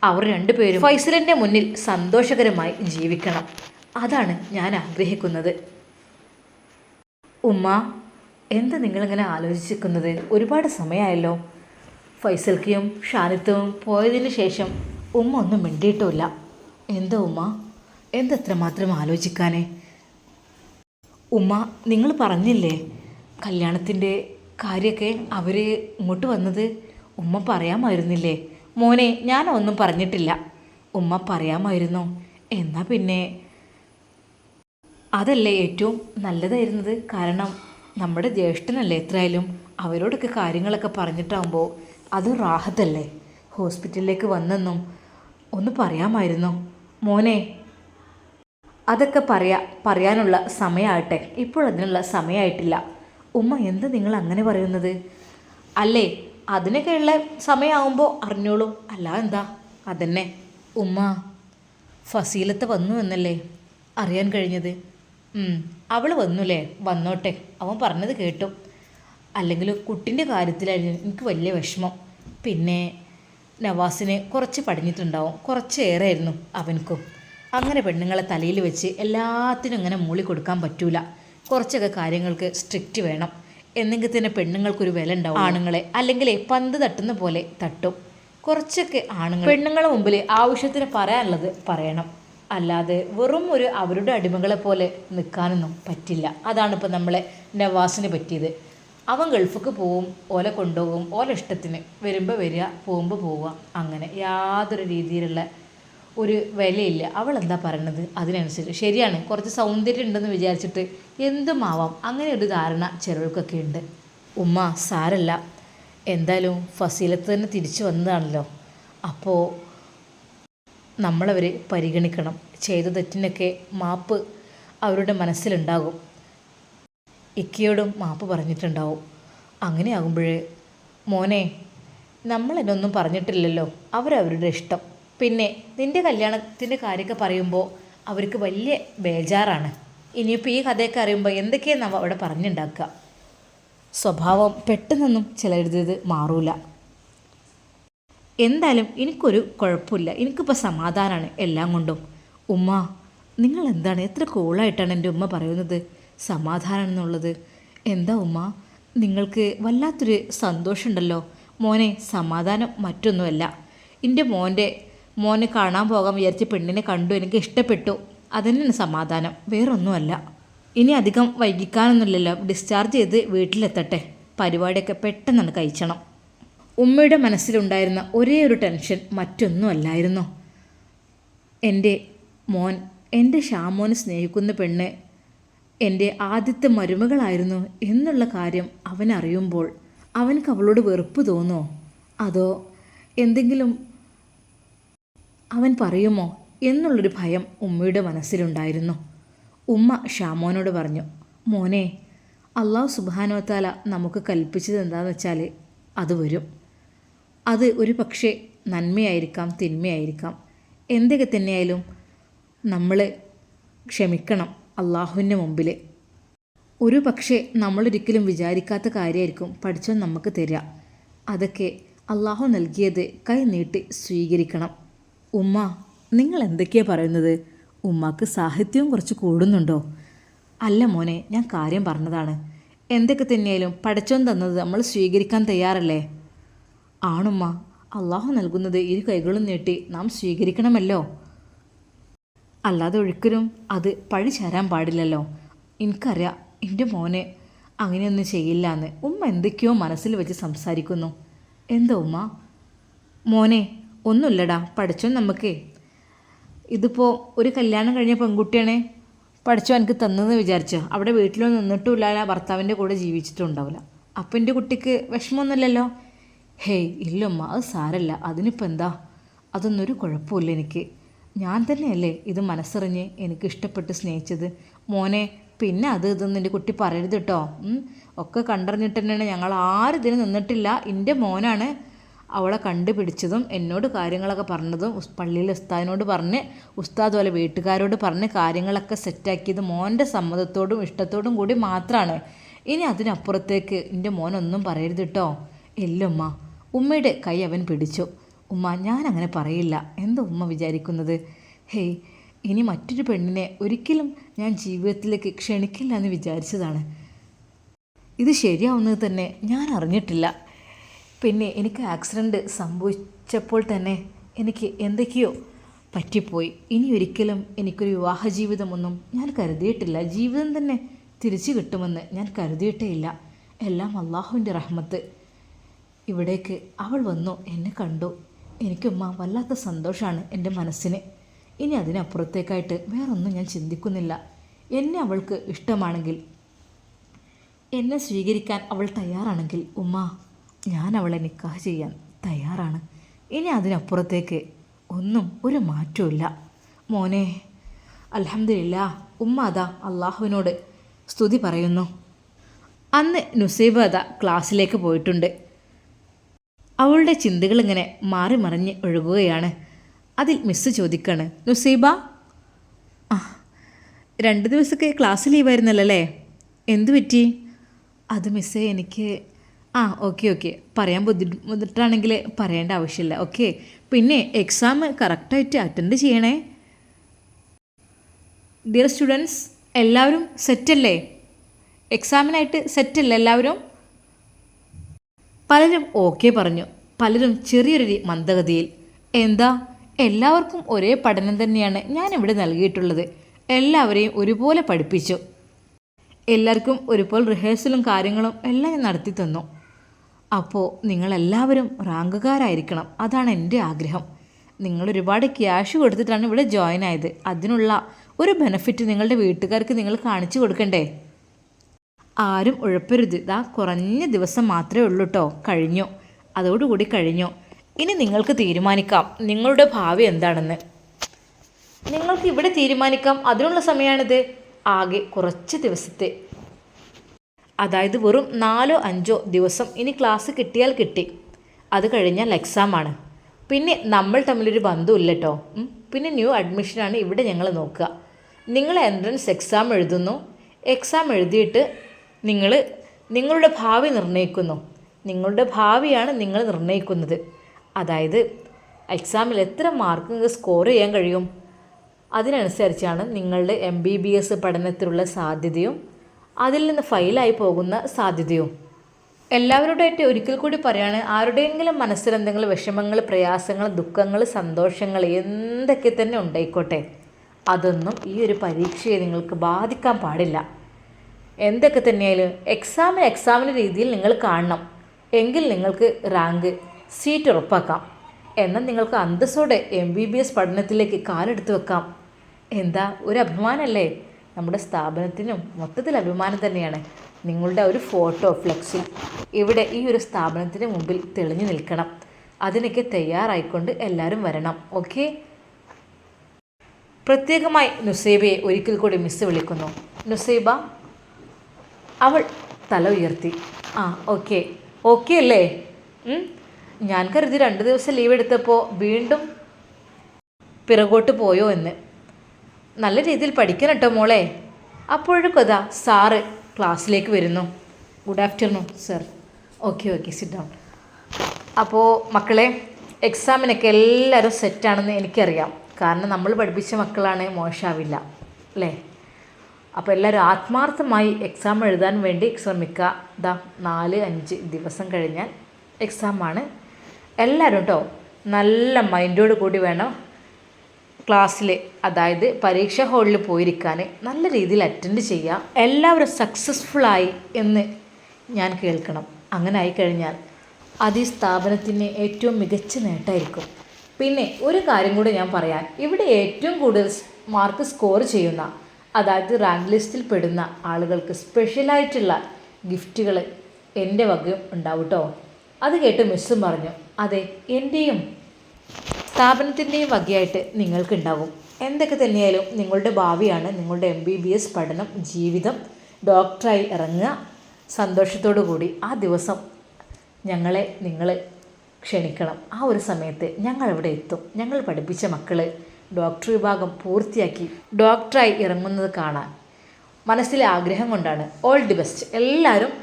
അവർ രണ്ടുപേരും ഫൈസലിൻ്റെ മുന്നിൽ സന്തോഷകരമായി ജീവിക്കണം. അതാണ് ഞാൻ ആഗ്രഹിക്കുന്നത്. ഉമ്മ, എന്താ നിങ്ങളിങ്ങനെ ആലോചിച്ചിരിക്കുന്നത്? ഒരുപാട് സമയമായല്ലോ. ഫൈസൽക്കയും ഷാനിത്തവും പോയതിന് ശേഷം ഉമ്മ ഒന്നും മിണ്ടിയിട്ടുമില്ല. എന്താ ഉമ്മ, എന്തത്രമാത്രം ആലോചിക്കാനേ? ഉമ്മ, നിങ്ങൾ പറഞ്ഞില്ലേ കല്യാണത്തിൻ്റെ കാര്യമൊക്കെ അവർ ഇങ്ങോട്ട് വന്നത്? ഉമ്മ പറയാമായിരുന്നില്ലേ? മോനെ, ഞാനൊന്നും പറഞ്ഞിട്ടില്ല. ഉമ്മ പറയാമായിരുന്നു. എന്നാൽ പിന്നെ അതല്ലേ ഏറ്റവും നല്ലതായിരുന്നത്. കാരണം നമ്മുടെ ജ്യേഷ്ഠനല്ലേ എത്രയായാലും. അവരോടൊക്കെ കാര്യങ്ങളൊക്കെ പറഞ്ഞിട്ടാകുമ്പോൾ അത് റാഹത്തല്ലേ. ഹോസ്പിറ്റലിലേക്ക് വന്നെന്നും ഒന്ന് പറയാമായിരുന്നു. മോനെ, അതൊക്കെ പറയാനുള്ള സമയമാകട്ടെ. ഇപ്പോൾ അതിനുള്ള സമയമായിട്ടില്ല. ഉമ്മ, എന്താ നിങ്ങൾ അങ്ങനെ പറയുന്നത്? അല്ലേ, അതിനൊക്കെയുള്ള സമയമാകുമ്പോൾ അറിഞ്ഞോളൂ. അല്ല എന്താ. അതന്നെ ഉമ്മ, ഫസീലത്ത് വന്നു എന്നല്ലേ അറിയാൻ കഴിഞ്ഞത്. അവൾ വന്നുല്ലേ, വന്നോട്ടെ. അവൻ പറഞ്ഞത് കേട്ടു. അല്ലെങ്കിൽ കുട്ടിൻ്റെ കാര്യത്തിലായിരുന്നു എനിക്ക് വലിയ വിഷമം. പിന്നെ നവാസിന് കുറച്ച് പടിഞ്ഞിട്ടുണ്ടാവും, കുറച്ചേറെയായിരുന്നു അവനക്കും. അങ്ങനെ പെണ്ണുങ്ങളെ തലയിൽ വെച്ച് എല്ലാത്തിനും ഇങ്ങനെ മൂളി കൊടുക്കാൻ പറ്റൂല. കുറച്ചൊക്കെ കാര്യങ്ങൾക്ക് സ്ട്രിക്റ്റ് വേണം. എന്നെങ്കിൽ തന്നെ പെണ്ണുങ്ങൾക്കൊരു വില ഉണ്ടാവും. ആണുങ്ങളെ അല്ലെങ്കിൽ പന്ത് തട്ടുന്ന പോലെ തട്ടും. കുറച്ചൊക്കെ ആണുങ്ങൾ പെണ്ണുങ്ങളെ മുമ്പിൽ ആവശ്യത്തിന് പറയാനുള്ളത് പറയണം. അല്ലാതെ വെറും ഒരു അവരുടെ അടിമകളെ പോലെ നിൽക്കാനൊന്നും പറ്റില്ല. അതാണിപ്പോൾ നമ്മളെ നവാസിന് പറ്റിയത്. അവൻ ഗൾഫിക്ക് പോവും, ഓലെ കൊണ്ടുപോകും, ഓലെ ഇഷ്ടത്തിന് വരുമ്പോൾ വരിക, പോകുമ്പോൾ പോവുക. അങ്ങനെ യാതൊരു രീതിയിലുള്ള ഒരു വിലയില്ല. അവൾ എന്താ പറയണത് അതിനനുസരിച്ച്. ശരിയാണ്, കുറച്ച് സൗന്ദര്യം ഉണ്ടെന്ന് വിചാരിച്ചിട്ട് എന്തും ആവാം. അങ്ങനെ ഒരു ധാരണ ചിലർക്കൊക്കെ ഉണ്ട്. ഉമ്മ, സാരല്ല. എന്തായാലും ഫസീലത്ത് തന്നെ തിരിച്ചു വന്നതാണല്ലോ. അപ്പോൾ നമ്മളവരെ പരിഗണിക്കണം. ചെയ്ത തെറ്റിനൊക്കെ മാപ്പ് അവരുടെ മനസ്സിലുണ്ടാകും. ഇക്കയോടും മാപ്പ് പറഞ്ഞിട്ടുണ്ടാവും. അങ്ങനെയാകുമ്പോഴേ മോനെ, നമ്മളെന്നൊന്നും പറഞ്ഞിട്ടില്ലല്ലോ, അവരവരുടെ ഇഷ്ടം. പിന്നെ നിൻ്റെ കല്യാണത്തിൻ്റെ കാര്യമൊക്കെ പറയുമ്പോൾ അവർക്ക് വലിയ ബേജാറാണ്. ഇനിയിപ്പോൾ ഈ കഥയൊക്കെ അറിയുമ്പോൾ എന്തൊക്കെയാണ് നമ്മൾ അവിടെ പറഞ്ഞുണ്ടാക്കുക. സ്വഭാവം പെട്ടെന്നൊന്നും ചിലരുടേത് മാറൂല. എന്തായാലും എനിക്കൊരു കുഴപ്പമില്ല, എനിക്കിപ്പോൾ സമാധാനമാണ് എല്ലാം കൊണ്ടും. ഉമ്മ, നിങ്ങൾ എന്താണ് എത്ര കൂളായിട്ടാണ് എൻ്റെ ഉമ്മ പറയുന്നത് സമാധാനം എന്നുള്ളത്. എന്താ ഉമ്മ, നിങ്ങൾക്ക് വല്ലാത്തൊരു സന്തോഷമുണ്ടല്ലോ. മോനെ, സമാധാനം മറ്റൊന്നുമല്ല. എൻ്റെ മോനെ കാണാൻ പോകാൻ വിചാരിച്ച പെണ്ണിനെ കണ്ടു, എനിക്ക് ഇഷ്ടപ്പെട്ടു, അതന്നെയാണ് സമാധാനം, വേറൊന്നുമല്ല. ഇനി അധികം വൈകിക്കാനൊന്നുമില്ലല്ലോ, ഡിസ്ചാർജ് ചെയ്ത് വീട്ടിലെത്തട്ടെ, പരിപാടിയൊക്കെ പെട്ടെന്നാണ് കഴിച്ചണം. ഉമ്മയുടെ മനസ്സിലുണ്ടായിരുന്ന ഒരേ ഒരു ടെൻഷൻ മറ്റൊന്നുമല്ലായിരുന്നു. എൻ്റെ മോൻ, എൻ്റെ ഷാമോനെ സ്നേഹിക്കുന്ന പെണ്ണ് എൻ്റെ ആദ്യത്തെ മരുമകളായിരുന്നു എന്നുള്ള കാര്യം അവനറിയുമ്പോൾ അവനക്ക് അവളോട് വെറുപ്പ് തോന്നുമോ, അതോ എന്തെങ്കിലും അവൻ പറയുമോ എന്നുള്ളൊരു ഭയം ഉമ്മയുടെ മനസ്സിലുണ്ടായിരുന്നു. ഉമ്മ ഷാമോനോട് പറഞ്ഞു, മോനെ, അള്ളാഹു സുബ്ഹാനഹു വ തആല നമുക്ക് കൽപ്പിച്ചത് എന്താണെന്ന് വെച്ചാൽ അത് വരും. അത് ഒരു പക്ഷേ നന്മയായിരിക്കാം, തിന്മയായിരിക്കാം. എന്തൊക്കെ തന്നെയായാലും നമ്മൾ ക്ഷമിക്കണം അള്ളാഹുവിൻ്റെ മുമ്പിൽ. ഒരു പക്ഷേ നമ്മളൊരിക്കലും വിചാരിക്കാത്ത കാര്യമായിരിക്കും പഠിച്ചവൻ നമുക്ക് തരിക. അതൊക്കെ അള്ളാഹു നൽകിയത് കൈ നീട്ടി സ്വീകരിക്കണം. ഉമ്മ, നിങ്ങൾ എന്തൊക്കെയാണ് പറയുന്നത്? ഉമ്മക്ക് സാഹിത്യവും കുറച്ച് കൂടുന്നുണ്ടോ? അല്ല മോനെ, ഞാൻ കാര്യം പറഞ്ഞതാണ്. എന്തൊക്കെ തന്നെയായാലും പഠിച്ചവൻ തന്നത് നമ്മൾ സ്വീകരിക്കാൻ തയ്യാറല്ലേ? ആണുമ്മ, അള്ളാഹു നൽകുന്നത് ഇരു കൈകളും നീട്ടി നാം സ്വീകരിക്കണമല്ലോ. അല്ലാതെ ഒരിക്കലും അത് പഴി ചേരാൻ പാടില്ലല്ലോ. എനിക്കറിയാം എൻ്റെ മോനെ അങ്ങനെയൊന്നും ചെയ്യില്ല എന്ന്. ഉമ്മ എന്തൊക്കെയോ മനസ്സിൽ വെച്ച് സംസാരിക്കുന്നു. എന്താ ഉമ്മ? മോനെ, ഒന്നുമില്ലടാ, പഠിച്ചോ. നമുക്ക് ഇതിപ്പോൾ ഒരു കല്യാണം കഴിഞ്ഞ പെൺകുട്ടിയാണേ പഠിച്ചോ എനിക്ക് തന്നെന്ന് വിചാരിച്ചോ, അവിടെ വീട്ടിലൊന്നും നിന്നിട്ടുമില്ല, ഭർത്താവിൻ്റെ കൂടെ ജീവിച്ചിട്ടുണ്ടാവില്ല. അപ്പം എൻ്റെ കുട്ടിക്ക് വിഷമമൊന്നുമില്ലല്ലോ? ഹേയ് ഇല്ലമ്മ, അത് സാരല്ല, അതിനിപ്പോൾ എന്താ, അതൊന്നൊരു കുഴപ്പമില്ല. എനിക്ക് ഞാൻ തന്നെയല്ലേ ഇത് മനസ്സറിഞ്ഞ് എനിക്ക് ഇഷ്ടപ്പെട്ട് സ്നേഹിച്ചത്. മോനെ, പിന്നെ ഇതൊന്നും എൻ്റെ കുട്ടി പറയരുത് കേട്ടോ. ഒക്കെ കണ്ടറിഞ്ഞിട്ട് തന്നെയാണ്, ഞങ്ങൾ ആരും ഇതിന് നിന്നിട്ടില്ല. എൻ്റെ മോനാണ് അവളെ കണ്ടുപിടിച്ചതും എന്നോട് കാര്യങ്ങളൊക്കെ പറഞ്ഞതും പള്ളിയിലെ ഉസ്താദിനോട് പറഞ്ഞ്, ഉസ്താദ് പോലെ വീട്ടുകാരോട് പറഞ്ഞ് കാര്യങ്ങളൊക്കെ സെറ്റാക്കിയത് മോൻ്റെ സമ്മതത്തോടും ഇഷ്ടത്തോടും കൂടി മാത്രമാണ്. ഇനി അതിനപ്പുറത്തേക്ക് എൻ്റെ മോനൊന്നും പറയരുത് കേട്ടോ. ഇല്ലമ്മ. ഉമ്മയുടെ കൈ അവൻ പിടിച്ചു. ഉമ്മ, ഞാനങ്ങനെ പറയില്ല. എന്താ ഉമ്മ വിചാരിക്കുന്നത്? ഹേയ്, ഇനി മറ്റൊരു പെണ്ണിനെ ഒരിക്കലും ഞാൻ ജീവിതത്തിലേക്ക് ക്ഷണിക്കില്ല എന്ന് വിചാരിച്ചതാണ്. ഇത് ശരിയാവുന്നത് തന്നെ ഞാൻ അറിഞ്ഞിട്ടില്ല. പിന്നെ എനിക്ക് ആക്സിഡൻറ്റ് സംഭവിച്ചപ്പോൾ തന്നെ എനിക്ക് എന്തൊക്കെയോ പറ്റിപ്പോയി. ഇനി ഒരിക്കലും എനിക്കൊരു വിവാഹ ജീവിതമൊന്നും ഞാൻ കരുതിയിട്ടില്ല. ജീവിതം തന്നെ തിരിച്ചു കിട്ടുമെന്ന് ഞാൻ കരുതിയിട്ടേ ഇല്ല. എല്ലാം അള്ളാഹുവിൻ്റെ റഹ്മത്ത്. ഇവിടേക്ക് അവൾ വന്നു, എന്നെ കണ്ടു. എനിക്കുമ്മ വല്ലാത്ത സന്തോഷമാണ് എൻ്റെ മനസ്സിന്. ഇനി അതിനപ്പുറത്തേക്കായിട്ട് വേറൊന്നും ഞാൻ ചിന്തിക്കുന്നില്ല. എന്നെ അവൾക്ക് ഇഷ്ടമാണെങ്കിൽ, എന്നെ സ്വീകരിക്കാൻ അവൾ തയ്യാറാണെങ്കിൽ ഉമ്മ, ഞാൻ അവളെ നിക്കാഹ് ചെയ്യാൻ തയ്യാറാണ്. ഇനി അതിനപ്പുറത്തേക്ക് ഒന്നും ഒരു മാറ്റമില്ല. മോനെ, അൽഹംദുലില്ലാ. ഉമ്മ അതാ അള്ളാഹുവിനോട് സ്തുതി പറയുന്നു. അന്ന് നുസൈബ അതാ ക്ലാസ്സിലേക്ക് പോയിട്ടുണ്ട്. അവളുടെ ചിന്തകളിങ്ങനെ മാറി മറിഞ്ഞ് ഒഴുകുകയാണ്. അതിൽ മിസ്സ് ചോദിക്കാണ്, നുസൈബ, 2 ദിവസമൊക്കെ ക്ലാസ് ലീവായിരുന്നല്ലേ, എന്തു പറ്റി? അത് മിസ്സേ, എനിക്ക് ഓക്കെ പറയാൻ ബുദ്ധിമുട്ടാണെങ്കിൽ പറയേണ്ട ആവശ്യമില്ല. ഓക്കെ, പിന്നെ എക്സാം കറക്റ്റായിട്ട് അറ്റൻഡ് ചെയ്യണേ. ഡിയർ സ്റ്റുഡൻസ്, എല്ലാവരും സെറ്റല്ലേ? എക്സാമിനായിട്ട് സെറ്റല്ലേ എല്ലാവരും? പലരും ഓക്കെ പറഞ്ഞു, പലരും ചെറിയൊരു മന്ദഗതിയിൽ. എന്താ, എല്ലാവർക്കും ഒരേ പഠനം തന്നെയാണ് ഞാനിവിടെ നൽകിയിട്ടുള്ളത്. എല്ലാവരെയും ഒരുപോലെ പഠിപ്പിച്ചു. എല്ലാവർക്കും ഒരുപോലെ റിഹേഴ്സലും കാര്യങ്ങളും എല്ലാം ഞാൻ നടത്തി തന്നു. അപ്പോൾ നിങ്ങളെല്ലാവരും റാങ്കുകാരായിരിക്കണം, അതാണ് എൻ്റെ ആഗ്രഹം. നിങ്ങൾ ഒരുപാട് ക്യാഷ് കൊടുത്തിട്ടാണ് ഇവിടെ ജോയിൻ ആയത്. അതിനുള്ള ഒരു ബെനിഫിറ്റ് നിങ്ങളുടെ വീട്ടുകാർക്ക് നിങ്ങൾ കാണിച്ചു കൊടുക്കണ്ടേ? ആരും ഉഴപ്പരുത്. കുറഞ്ഞ ദിവസം മാത്രമേ ഉള്ളൂ കേട്ടോ. കഴിഞ്ഞു, അതോടുകൂടി കഴിഞ്ഞു. ഇനി നിങ്ങൾക്ക് തീരുമാനിക്കാം നിങ്ങളുടെ ഭാവി എന്താണെന്ന്. നിങ്ങൾക്ക് ഇവിടെ തീരുമാനിക്കാം, അതിനുള്ള സമയമാണിത്. ആകെ കുറച്ച് ദിവസത്തെ, അതായത് വെറും 4-5 ദിവസം ഇനി ക്ലാസ് കിട്ടിയാൽ കിട്ടി. അത് കഴിഞ്ഞാൽ എക്സാമാണ്. പിന്നെ നമ്മൾ തമ്മിലൊരു ബന്ധമില്ല കേട്ടോ. പിന്നെ ന്യൂ അഡ്മിഷനാണ് ഇവിടെ ഞങ്ങൾ നോക്കുക. നിങ്ങൾ എൻട്രൻസ് എക്സാം എഴുതുന്നു. എക്സാം എഴുതിയിട്ട് നിങ്ങൾ നിങ്ങളുടെ ഭാവി നിർണ്ണയിക്കുന്നു. നിങ്ങളുടെ ഭാവിയാണ് നിങ്ങൾ നിർണ്ണയിക്കുന്നത്. അതായത് എക്സാമിൽ എത്ര മാർക്ക് നിങ്ങൾക്ക് സ്കോർ ചെയ്യാൻ കഴിയും, അതിനനുസരിച്ചാണ് നിങ്ങളുടെ MBBS പഠനത്തിലുള്ള സാധ്യതയും അതിൽ നിന്ന് ഫെയിലായി പോകുന്ന സാധ്യതയും. എല്ലാവരുടെയായിട്ട് ഒരിക്കൽ കൂടി പറയാണ്, ആരുടെയെങ്കിലും മനസ്സിൽ എന്തെങ്കിലും വിഷമങ്ങൾ, പ്രയാസങ്ങൾ, ദുഃഖങ്ങൾ, സന്തോഷങ്ങൾ എന്തൊക്കെ തന്നെ ഉണ്ടായിക്കോട്ടെ, അതൊന്നും ഈ ഒരു പരീക്ഷയെ നിങ്ങൾക്ക് ബാധിക്കാൻ പാടില്ല. എന്തൊക്കെ തന്നെയായാലും എക്സാമിൻ്റെ രീതിയിൽ നിങ്ങൾ കാണണം. എങ്കിൽ നിങ്ങൾക്ക് റാങ്ക്, സീറ്റ് ഉറപ്പാക്കാം. എന്നാൽ നിങ്ങൾക്ക് അന്തസ്സോടെ MBBS പഠനത്തിലേക്ക് കാലെടുത്ത് വെക്കാം. എന്താ, ഒരു അഭിമാനമല്ലേ? നമ്മുടെ സ്ഥാപനത്തിനും മൊത്തത്തിൽ അഭിമാനം തന്നെയാണ്. നിങ്ങളുടെ ഒരു ഫോട്ടോ ഫ്ലെക്സിൽ ഇവിടെ ഈ ഒരു സ്ഥാപനത്തിന് മുമ്പിൽ തെളിഞ്ഞു നിൽക്കണം. അതിനൊക്കെ തയ്യാറായിക്കൊണ്ട് എല്ലാവരും വരണം. ഓക്കെ. പ്രത്യേകമായി നുസൈബയെ ഒരിക്കൽ കൂടി മിസ് വിളിക്കുന്നു. നുസൈബ. അവൾ തല ഉയർത്തി. ഓക്കെ. ഓക്കെ അല്ലേ? ഞാൻ കരുതി 2 ദിവസം ലീവ് എടുത്തപ്പോൾ വീണ്ടും പിറകോട്ട് പോയോ എന്ന്. നല്ല രീതിയിൽ പഠിക്കണം കേട്ടോ മോളെ. അപ്പോഴേക്കും അതാ സാറ് ക്ലാസ്സിലേക്ക് വരുന്നു. Good afternoon sir. Okay sit down. അപ്പോൾ മക്കളെ, എക്സാമിനൊക്കെ എല്ലാവരും സെറ്റാണെന്ന് എനിക്കറിയാം. കാരണം നമ്മൾ പഠിപ്പിച്ച മക്കളാണ്, മോശമാവില്ല അല്ലേ? അപ്പോൾ എല്ലാവരും ആത്മാർത്ഥമായി എക്സാം എഴുതാൻ വേണ്ടി ശ്രമിക്കുക. 4-5 ദിവസം കഴിഞ്ഞാൽ എക്സാമാണ്. എല്ലാവരും കേട്ടോ നല്ല മൈൻഡോട് കൂടി വേണം ക്ലാസ്സിൽ, അതായത് പരീക്ഷാ ഹാളിൽ പോയിരിക്കാൻ. നല്ല രീതിയിൽ അറ്റൻഡ് ചെയ്യുക. എല്ലാവരും സക്സസ്ഫുള്ളായി എന്ന് ഞാൻ കേൾക്കണം. അങ്ങനെ ആയിക്കഴിഞ്ഞാൽ അത് ഈ സ്ഥാപനത്തിന് ഏറ്റവും മികച്ച നേട്ടമായിരിക്കും. പിന്നെ ഒരു കാര്യം കൂടി ഞാൻ പറയാൻ, ഇവിടെ ഏറ്റവും കൂടുതൽ മാർക്ക് സ്കോർ ചെയ്യുന്ന, അതായത് റാങ്ക് ലിസ്റ്റിൽ പെടുന്ന ആളുകൾക്ക് സ്പെഷ്യലായിട്ടുള്ള ഗിഫ്റ്റുകൾ എൻ്റെ വകയും ഉണ്ടാവും കേട്ടോ. അത് കേട്ട് മിസ്സും പറഞ്ഞു, അതെ എൻ്റെയും സ്ഥാപനത്തിൻ്റെയും വകയായിട്ട് നിങ്ങൾക്കുണ്ടാകും. എന്തൊക്കെ തന്നെയായാലും നിങ്ങളുടെ ഭാവിയാണ്, നിങ്ങളുടെ MBBS പഠനം, ജീവിതം. ഡോക്ടറായി ഇറങ്ങുക സന്തോഷത്തോടു കൂടി. ആ ദിവസം നിങ്ങൾ ക്ഷണിക്കണം. ആ ഒരു സമയത്ത് ഞങ്ങളിവിടെ എത്തും. ഞങ്ങൾ പഠിപ്പിച്ച മക്കൾ ഡോക്ടർ വിഭാഗം പൂർത്തിയാക്കി ഡോക്ടറായി ഇറങ്ങുന്നത് കാണാൻ മനസ്സിലെ ആഗ്രഹം കൊണ്ടാണ്. All the best. എല്ലാവരും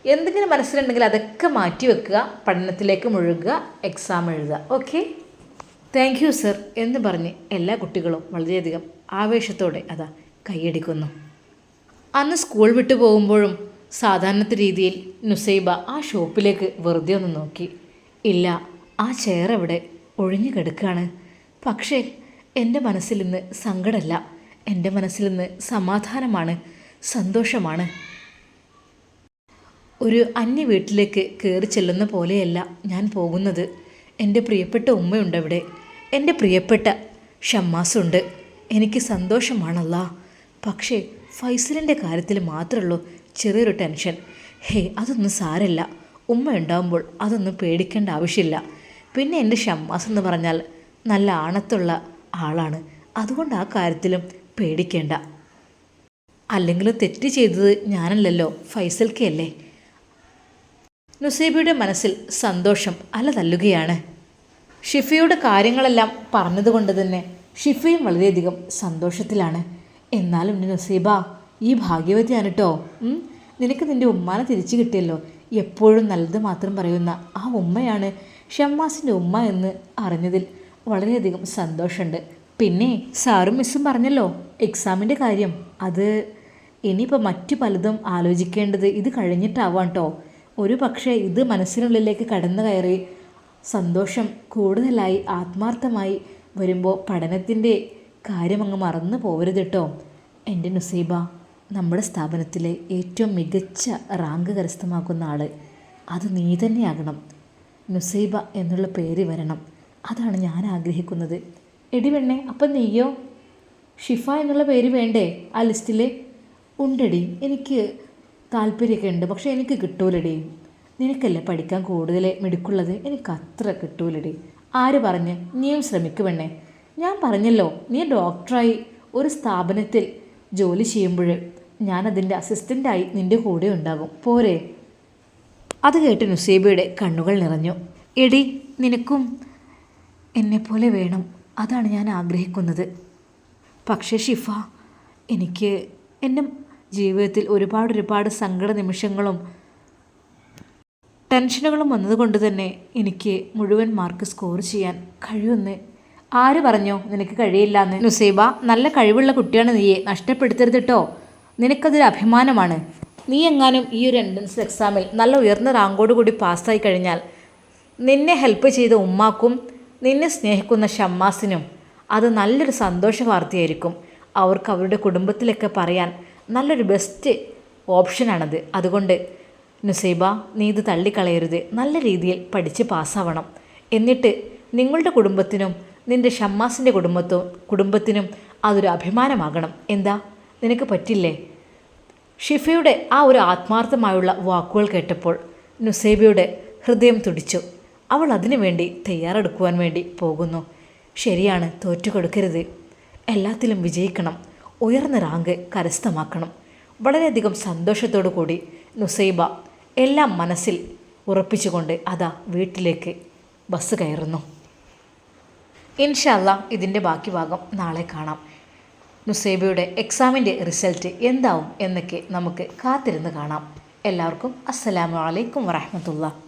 എന്തെങ്കിലും മനസ്സിലുണ്ടെങ്കിൽ അതൊക്കെ മാറ്റി വെക്കുക, പഠനത്തിലേക്ക് മുഴുകുക, എക്സാം എഴുതുക. ഓക്കെ. താങ്ക് യു സർ എന്ന് പറഞ്ഞ് എല്ലാ കുട്ടികളും വളരെയധികം ആവേശത്തോടെ അതാ കൈയടിക്കുന്നു. അന്ന് സ്കൂൾ വിട്ടു പോകുമ്പോഴും സാധാരണത്തെ രീതിയിൽ നുസൈബ ആ ഷോപ്പിലേക്ക് വെറുതെ ഒന്ന് നോക്കി. ഇല്ല, ആ ചെയർ അവിടെ ഒഴിഞ്ഞു കിടക്കുകയാണ്. പക്ഷേ എൻ്റെ മനസ്സിൽ ഇന്ന് സങ്കടമല്ല, എൻ്റെ മനസ്സിൽ ഇന്ന് സമാധാനമാണ്, സന്തോഷമാണ്. ഒരു അന്യ വീട്ടിലേക്ക് കയറി ചെല്ലുന്ന പോലെയല്ല ഞാൻ പോകുന്നത്. എൻ്റെ പ്രിയപ്പെട്ട ഉമ്മയുണ്ട് അവിടെ, എൻ്റെ പ്രിയപ്പെട്ട ഷമ്മാസുണ്ട്. എനിക്ക് സന്തോഷമാണല്ല. പക്ഷേ ഫൈസലിൻ്റെ കാര്യത്തിൽ മാത്രമുള്ളൂ ചെറിയൊരു ടെൻഷൻ. അതൊന്നും സാരമില്ല. ഉമ്മ ഉണ്ടാകുമ്പോൾ അതൊന്നും പേടിക്കേണ്ട ആവശ്യമില്ല. പിന്നെ എൻ്റെ ഷമ്മാസ് എന്ന് പറഞ്ഞാൽ നല്ല ആണത്തുള്ള ആളാണ്. അതുകൊണ്ട് ആ കാര്യത്തിലും പേടിക്കേണ്ട. അല്ലെങ്കിൽ തെറ്റ് ചെയ്തത് ഞാനല്ലല്ലോ, ഫൈസൽക്കല്ലേ. നുസൈബയുടെ മനസ്സിൽ സന്തോഷം അലതല്ലുകയാണ്. ഷിഫയുടെ കാര്യങ്ങളെല്ലാം പറഞ്ഞതുകൊണ്ട് തന്നെ ഷിഫയും വളരെയധികം സന്തോഷത്തിലാണ്. എന്നാലും നുസൈബ, ഈ ഭാഗ്യവതിയാണ് കേട്ടോ. നിനക്ക് നിൻ്റെ ഉമ്മാനെ തിരിച്ചു കിട്ടിയല്ലോ. എപ്പോഴും നല്ലത് മാത്രം പറയുന്ന ആ ഉമ്മയാണ് ഷമ്മാസിൻ്റെ ഉമ്മ എന്ന് അറിഞ്ഞതിൽ വളരെയധികം സന്തോഷമുണ്ട്. പിന്നെ സാറും മിസ്സും പറഞ്ഞല്ലോ എക്സാമിൻ്റെ കാര്യം, അത് ഇനിയിപ്പോൾ മറ്റു പലതും ആലോചിക്കേണ്ടത് ഇത് കഴിഞ്ഞിട്ടാവാം കേട്ടോ. ഒരു പക്ഷേ ഇത് മനസ്സിനുള്ളിലേക്ക് കടന്നു കയറി സന്തോഷം കൂടുതലായി ആത്മാർത്ഥമായി വരുമ്പോൾ പഠനത്തിൻ്റെ കാര്യം അങ്ങ് മറന്നു പോകരുത് കേട്ടോ. എൻ്റെ നുസൈബ, നമ്മുടെ സ്ഥാപനത്തിലെ ഏറ്റവും മികച്ച റാങ്ക് കരസ്ഥമാക്കുന്ന ആൾ അത് നീ തന്നെയാകണം. നുസൈബ എന്നുള്ള പേര് വരണം. അതാണ് ഞാൻ ആഗ്രഹിക്കുന്നത്. എടി പെണ്ണെ, അപ്പം നീയോ? ഷിഫ എന്നുള്ള പേര് വേണ്ടേ ആ ലിസ്റ്റിൽ? ഉണ്ടടി, എനിക്ക് താല്പര്യമൊക്കെ ഉണ്ട്, പക്ഷേ എനിക്ക് കിട്ടൂലടി. നിനക്കല്ലേ പഠിക്കാൻ കൂടുതൽ മിടുക്കുള്ളത്, എനിക്ക് അത്ര കിട്ടൂലടി. ആര് പറഞ്ഞ്? നീയും ശ്രമിക്ക് പെണ്ണെ. ഞാൻ പറഞ്ഞല്ലോ, നീ ഡോക്ടറായി ഒരു സ്ഥാപനത്തിൽ ജോലി ചെയ്യുമ്പോൾ ഞാനതിൻ്റെ അസിസ്റ്റൻ്റായി നിൻ്റെ കൂടെ ഉണ്ടാകും, പോരെ? അത് കേട്ട് നുസൈബയുടെ കണ്ണുകൾ നിറഞ്ഞു. എടി, നിനക്കും എന്നെപ്പോലെ വേണം, അതാണ് ഞാൻ ആഗ്രഹിക്കുന്നത്. പക്ഷേ ഷിഫ, എനിക്ക് എൻ്റെ ജീവിതത്തിൽ ഒരുപാട് സങ്കട നിമിഷങ്ങളും ടെൻഷനുകളും വന്നതുകൊണ്ട് തന്നെ എനിക്ക് മുഴുവൻ മാർക്ക് സ്കോർ ചെയ്യാൻ കഴിയുമെന്ന്. ആര് പറഞ്ഞോ നിനക്ക് കഴിയില്ലാന്ന്? നുസൈബ, നല്ല കഴിവുള്ള കുട്ടിയാണ് നീയെ, നഷ്ടപ്പെടുത്തരുത് കേട്ടോ. നിനക്കതൊരു അഭിമാനമാണ്. നീ എങ്ങാനും ഈ ഒരു എൻട്രൻസ് എക്സാമിൽ നല്ല ഉയർന്ന റാങ്കോടുകൂടി പാസ്സായി കഴിഞ്ഞാൽ നിന്നെ ഹെൽപ്പ് ചെയ്ത ഉമ്മാക്കും നിന്നെ സ്നേഹിക്കുന്ന ഷമ്മാസിനും അത് നല്ലൊരു സന്തോഷ വാർത്തയായിരിക്കും. അവർക്ക് അവരുടെ കുടുംബത്തിലൊക്കെ പറയാൻ നല്ലൊരു ബെസ്റ്റ് ഓപ്ഷനാണത്. അതുകൊണ്ട് നുസൈബ, നീ ഇത് തള്ളിക്കളയരുത്. നല്ല രീതിയിൽ പഠിച്ച് പാസ്സാവണം. എന്നിട്ട് നിങ്ങളുടെ കുടുംബത്തിനും നിൻ്റെ ഷമ്മാസിൻ്റെ കുടുംബത്തിനും അതൊരു അഭിമാനമാകണം. എന്താ, നിനക്ക് പറ്റില്ലേ? ഷിഫയുടെ ആ ഒരു ആത്മാർത്ഥമായുള്ള വാക്കുകൾ കേട്ടപ്പോൾ നുസൈബയുടെ ഹൃദയം തുടിച്ചു. അവൾ അതിനു വേണ്ടി തയ്യാറെടുക്കുവാൻ വേണ്ടി പോകുന്നു. ശരിയാണ്, തോറ്റുകൊടുക്കരുത്. എല്ലാത്തിലും വിജയിക്കണം, ഉയർന്ന റാങ്ക് കരസ്ഥമാക്കണം. വളരെയധികം സന്തോഷത്തോടു കൂടി നുസൈബ എല്ലാം മനസ്സിൽ ഉറപ്പിച്ചുകൊണ്ട് അതാ വീട്ടിലേക്ക് ബസ് കയറുന്നു. ഇൻഷാ അല്ലാ ഇതിൻ്റെ ബാക്കി ഭാഗം നാളെ കാണാം. നുസൈബയുടെ എക്സാമിൻ്റെ റിസൾട്ട് എന്താവും എന്നൊക്കെ നമുക്ക് കാത്തിരുന്ന് കാണാം. എല്ലാവർക്കും അസ്സലാമു അലൈക്കും വറഹ്മത്തുള്ളാഹി.